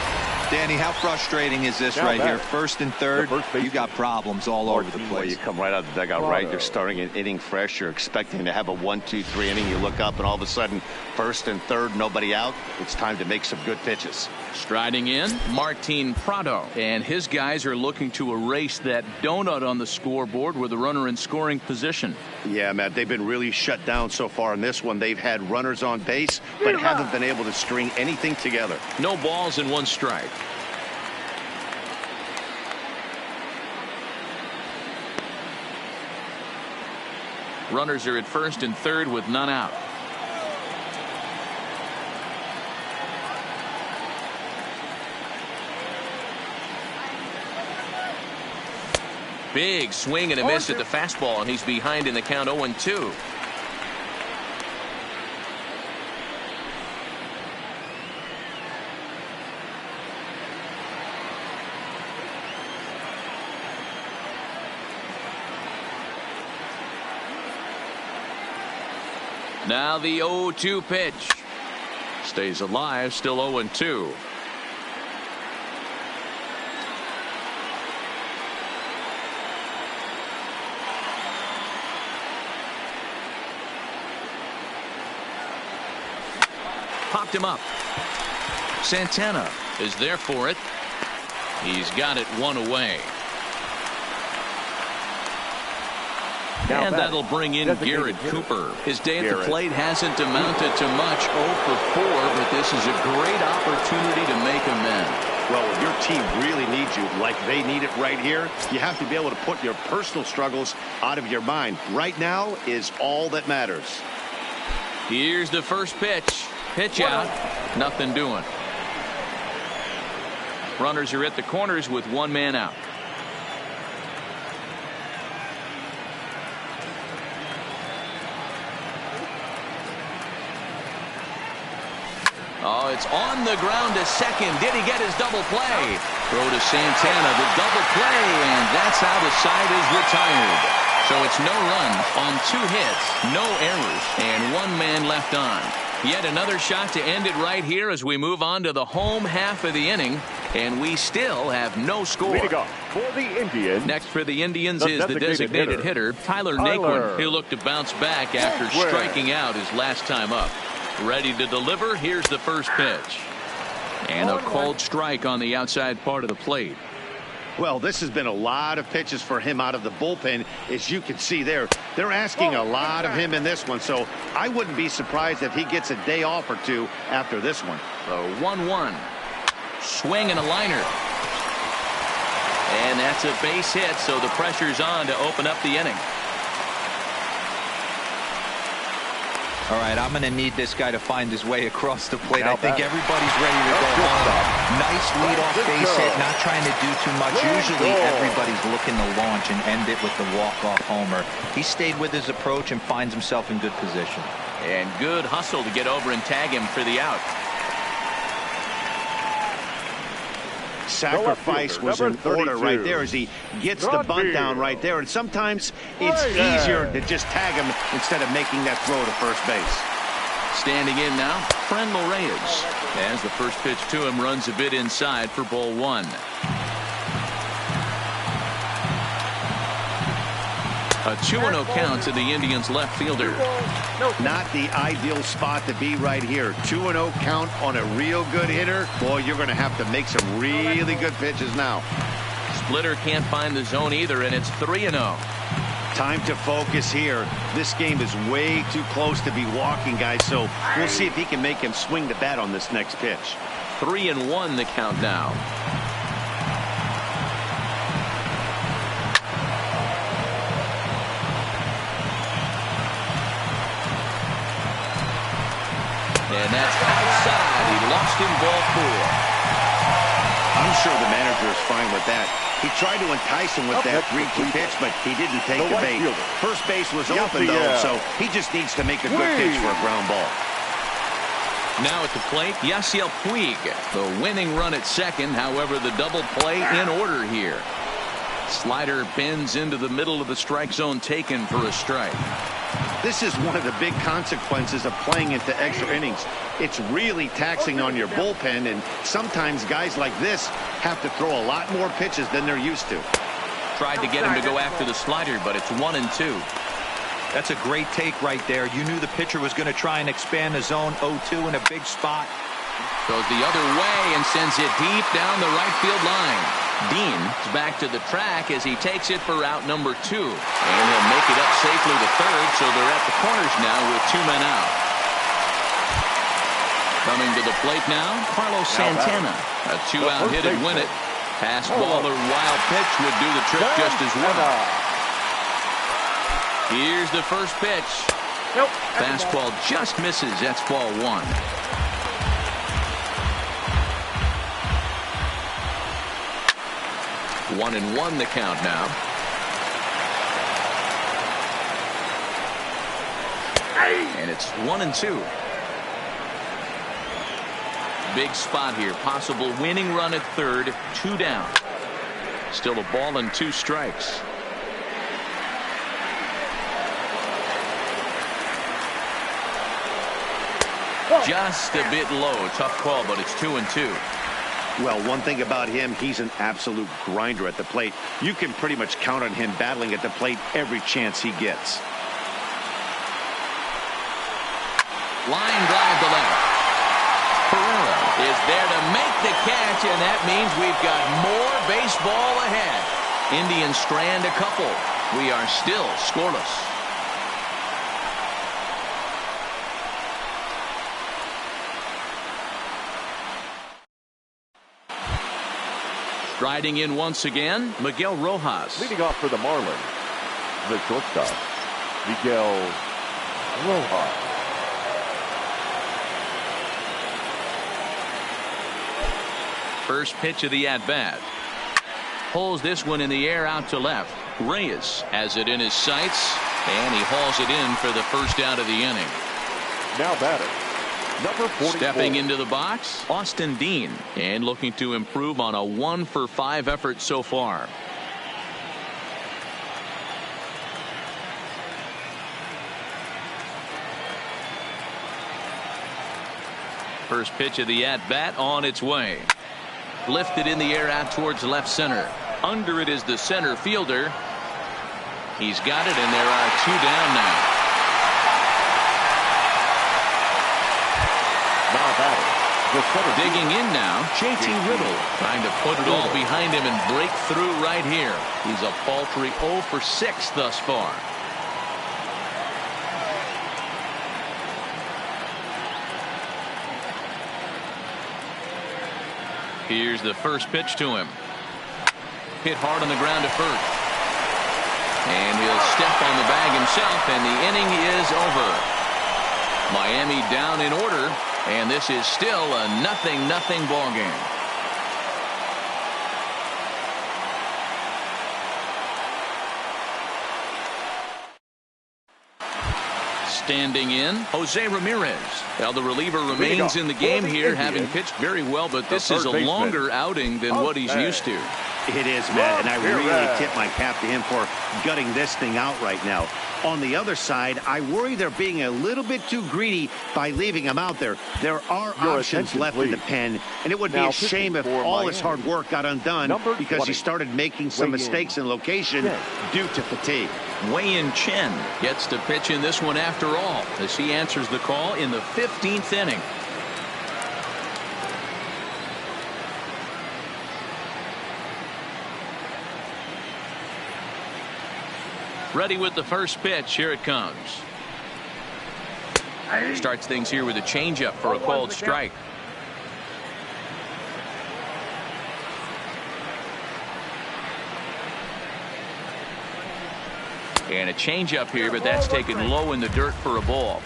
Danny, how frustrating is this right here? First and third, you got problems all over the place. You come right out of the dugout, right? You're starting an inning fresh. You're expecting to have a 1-2-3 inning. You look up and all of a sudden, first and third, nobody out. It's time to make some good pitches. Striding in, Martin Prado. And his guys are looking to erase that donut on the scoreboard with a runner in scoring position. Yeah, Matt, they've been really shut down so far in this one. They've had runners on base, but haven't been able to string anything together. No balls and one strike. Runners are at first and third with none out. Big swing and a miss at the fastball, and he's behind in the count 0-2. Now the 0-2 pitch. Stays alive, still 0-2. Popped him up. Santana is there for it. He's got it one away. And that'll bring in Garrett Cooper. His day at the plate hasn't amounted to much, 0 for 4, but this is a great opportunity to make amends. Well, when your team really needs you like they need it right here, you have to be able to put your personal struggles out of your mind. Right now is all that matters. Here's the first pitch. Pitch out. Nothing doing. Runners are at the corners with one man out. Oh, it's on the ground to second. Did he get his double play? Throw to Santana, the double play, and that's how the side is retired. So it's no runs on 2 hits, no errors, and 1 man left on. Yet another shot to end it right here as we move on to the home half of the inning, and we still have no score. Leading off for the Indians. Next for the Indians is the designated hitter, Tyler Naquin. He'll look to bounce back after striking out his last time up. Ready to deliver. Here's the first pitch. And a cold strike on the outside part of the plate. Well, this has been a lot of pitches for him out of the bullpen. As you can see there, they're asking a lot of him in this one. So I wouldn't be surprised if he gets a day off or two after this one. The 1-1. Swing and a liner. And that's a base hit, so the pressure's on to open up the inning. All right, I'm going to need this guy to find his way across the plate. I think everybody's ready to go home. Nice leadoff base hit, not trying to do too much. Usually everybody's looking to launch and end it with the walk-off homer. He stayed with his approach and finds himself in good position. And good hustle to get over and tag him for the out. Sacrifice was in order right there as he gets the bunt down right there. And sometimes it's easier to just tag him instead of making that throw to first base. Standing in now, Franmil Reyes. As the first pitch to him runs a bit inside for ball 1. A 2-0 count to the Indians left fielder. Not the ideal spot to be right here. 2-0 count on a real good hitter. Boy, you're going to have to make some really good pitches now. Splitter can't find the zone either, and it's 3-0. Time to focus here. This game is way too close to be walking, guys, so we'll see if he can make him swing the bat on this next pitch. 3-1 the count now. And that's outside. He lost him ball 4. I'm sure the manager is fine with that. He tried to entice him with that 3-2 pitch, but he didn't take the bait. First base was open, though, so he just needs to make a good pitch for a ground ball. Now at the plate, Yasiel Puig, the winning run at second. However, the double play in order here. Slider bends into the middle of the strike zone, taken for a strike. This is one of the big consequences of playing into extra innings. It's really taxing on your bullpen, and sometimes guys like this have to throw a lot more pitches than they're used to. Tried to get him to go after the slider, but it's 1-2. That's a great take right there. You knew the pitcher was going to try and expand the zone 0-2 in a big spot. Goes the other way and sends it deep down the right field line. Dean is back to the track as he takes it for out number 2. And he'll make it up safely to third, so they're at the corners now with 2 men out. Coming to the plate now, Carlos Santana. A 2-out hit would win it. Fastball or wild pitch would do the trick just as well. Here's the first pitch. Fastball just misses. That's ball 1. One and one the count now. And it's 1-2. Big spot here. Possible winning run at third. 2 down. Still a ball and 2 strikes. Just a bit low. Tough call, but it's 2-2. Well, one thing about him, he's an absolute grinder at the plate. You can pretty much count on him battling at the plate every chance he gets. Line drive to left. Pereira is there to make the catch, and that means we've got more baseball ahead. Indians strand a couple. We are still scoreless. Striding in once again, Miguel Rojas. Leading off for the Marlins, the shortstop, Miguel Rojas. First pitch of the at-bat. Pulls this one in the air out to left. Reyes has it in his sights, and he hauls it in for the first out of the inning. Now batting, number 44. Stepping into the box, Austin Dean, and looking to improve on a 1-for-5 effort so far. First pitch of the at-bat on its way. Lifted in the air out towards left center. Under it is the center fielder. He's got it, and there are 2 down now. Digging in now, JT Riddle, trying to put it all behind him and break through right here. He's a paltry 0 for 6 thus far. Here's the first pitch to him. Hit hard on the ground to first. And he'll step on the bag himself, and the inning is over. Miami down in order. And this is still a 0-0 ball game. Standing in, Jose Ramirez. Well, the reliever remains in the game here, having pitched very well, but this is a longer outing than what he's used to. It is, man, and I really tip my cap to him for gutting this thing out right now. On the other side, I worry they're being a little bit too greedy by leaving him out there. There are options left in the pen, and it would be a shame if all his hard work got undone because he started making some mistakes in location due to fatigue. Wei-Yin Chen gets to pitch in this one after all, as he answers the call in the 15th inning. Ready with the first pitch. Here it comes. Starts things here with a changeup for a called strike. And a changeup here, but that's taken low in the dirt for a ball.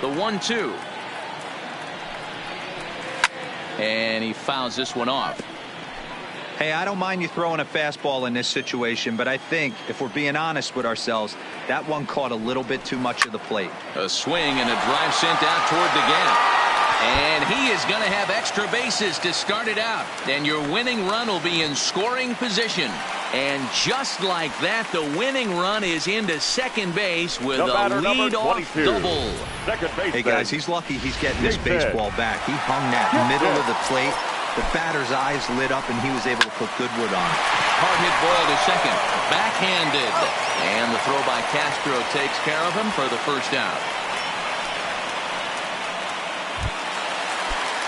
The 1-2. And he fouls this one off. Hey, I don't mind you throwing a fastball in this situation, but I think if we're being honest with ourselves, that one caught a little bit too much of the plate. A swing and a drive sent out toward the gap. And he is going to have extra bases to start it out. And your winning run will be in scoring position. And just like that, the winning run is into second base with a leadoff double. Hey, guys, he's lucky he's getting this baseball back. He hung that middle of the plate. The batter's eyes lit up, and he was able to put good wood on it. Hard hit ball to second. Backhanded. And the throw by Castro takes care of him for the first out.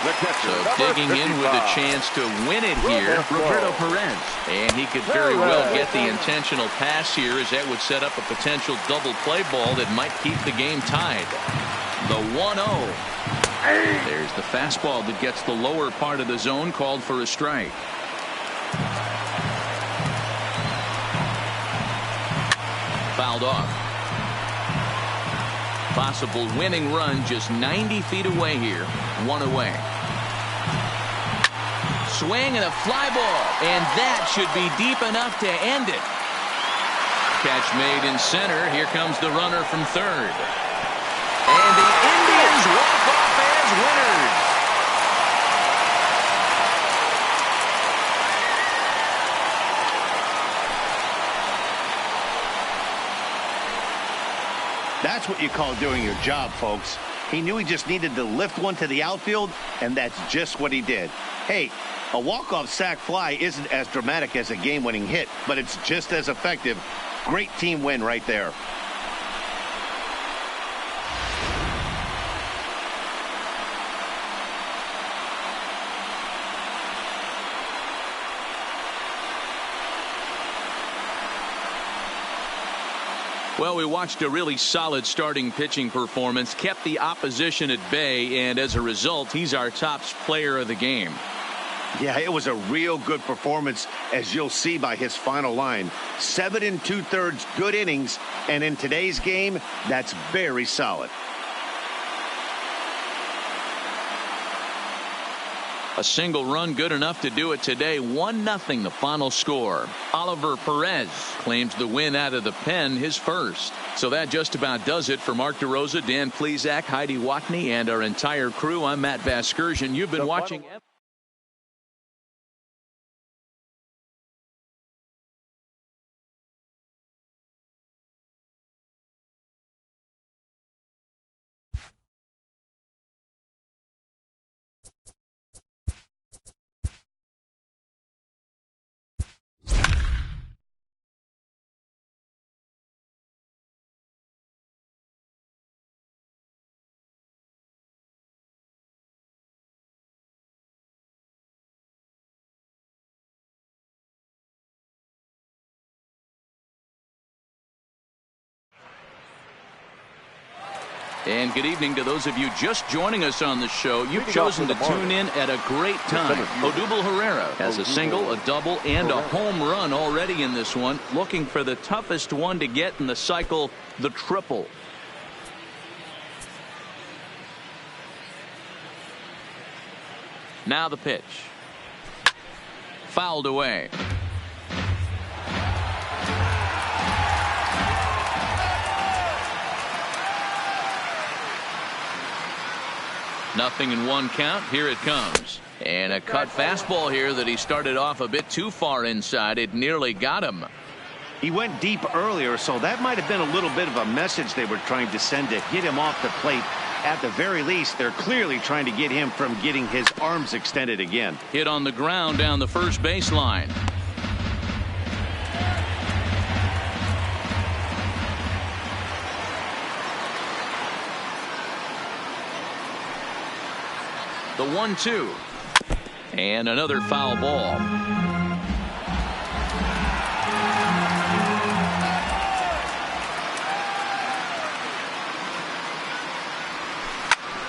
So digging in with a chance to win it here, Roberto Perez. And he could very well get the intentional pass here, as that would set up a potential double play ball that might keep the game tied. The 1-0. There's the fastball that gets the lower part of the zone, called for a strike. Fouled off. Possible winning run just 90 feet away here. One away. Swing and a fly ball, and that should be deep enough to end it. Catch made in center. Here comes the runner from third. And the Indians walk off as winners. That's what you call doing your job, folks. He knew he just needed to lift one to the outfield, and that's just what he did. Hey, a walk-off sac fly isn't as dramatic as a game-winning hit, but it's just as effective. Great team win right there. Well, we watched a really solid starting pitching performance, kept the opposition at bay, and as a result, he's our top player of the game. Yeah, it was a real good performance, as you'll see by his final line. 7 2/3 good innings, and in today's game, that's very solid. A single run good enough to do it today. 1-0 the final score. Oliver Perez claims the win out of the pen, his first. So that just about does it for Mark DeRosa, Dan Plesac, Heidi Watney, and our entire crew. I'm Matt Vasgersian. You've been watching. And good evening to those of you just joining us on the show. You've chosen to tune in at a great time. Odubel Herrera has a single, a double, and a home run already in this one. Looking for the toughest one to get in the cycle, the triple. Now the pitch. Fouled away. Nothing in one count. Here it comes. And a cut fastball here that he started off a bit too far inside. It nearly got him. He went deep earlier, so that might have been a little bit of a message they were trying to send to get him off the plate. At the very least, they're clearly trying to get him from getting his arms extended again. Hit on the ground down the first baseline. The 1-2. And another foul ball.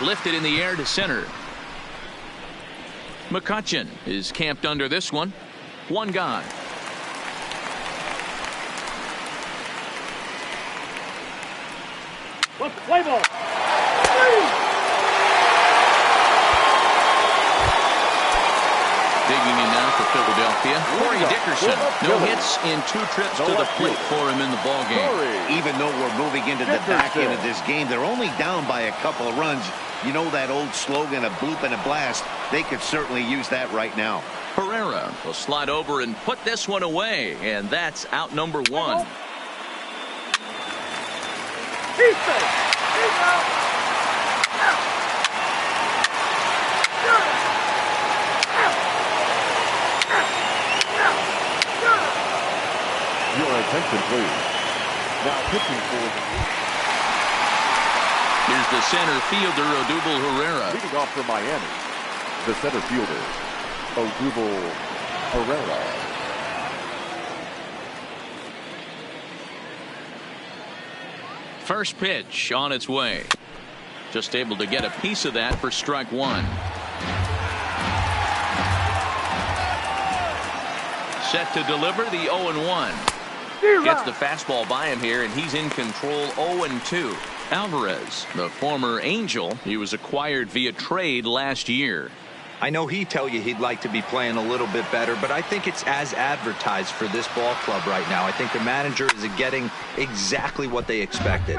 Lifted in the air to center. McCutcheon is camped under this one. One gone. Play ball. Digging in now for Philadelphia. Corey Dickerson. No hits in 2 trips to the plate for him in the ballgame. Even though we're moving into the back end of this game, they're only down by a couple of runs. You know that old slogan, a bloop and a blast. They could certainly use that right now. Herrera will slide over and put this one away, and that's out number 1. He's safe. He's out. Your attention, please. Now pitching for Here's the center fielder, Odubel Herrera. leading off for Miami, the center fielder, Odubel Herrera. First pitch on its way. Just able to get a piece of that for strike 1. Set to deliver the 0-1. Gets the fastball by him here, and he's in control. 0-2. Alvarez, the former Angel, he was acquired via trade last year. I know he'd tell you he'd like to be playing a little bit better, but I think it's as advertised for this ball club right now. I think the manager is getting exactly what they expected.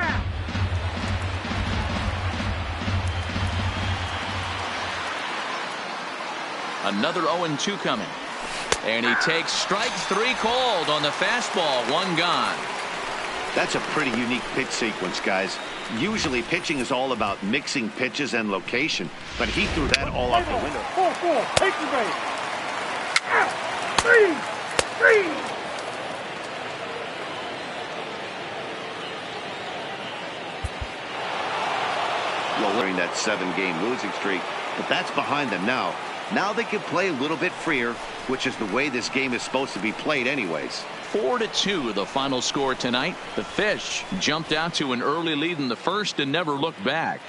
Another 0-2 coming. And he takes strike 3 called on the fastball. 1 gone. That's a pretty unique pitch sequence, guys. Usually pitching is all about mixing pitches and location, but he threw that all out the window. 4-4. Take the base. 3. Well, during that 7-game losing streak, but that's behind them now. Now they can play a little bit freer, which is the way this game is supposed to be played anyways. 4-2 the final score tonight. The Fish jumped out to an early lead in the first and never looked back.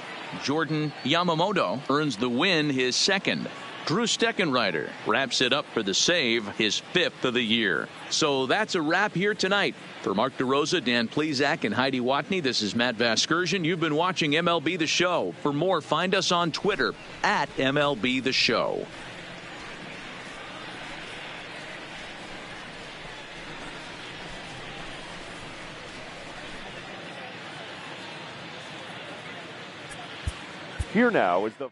Jordan Yamamoto earns the win, his second. Drew Steckenrider wraps it up for the save, his 5th of the year. So that's a wrap here tonight. For Mark DeRosa, Dan Plesac, and Heidi Watney, this is Matt Vasgersian. You've been watching MLB The Show. For more, find us on Twitter at MLB The Show. Here now is the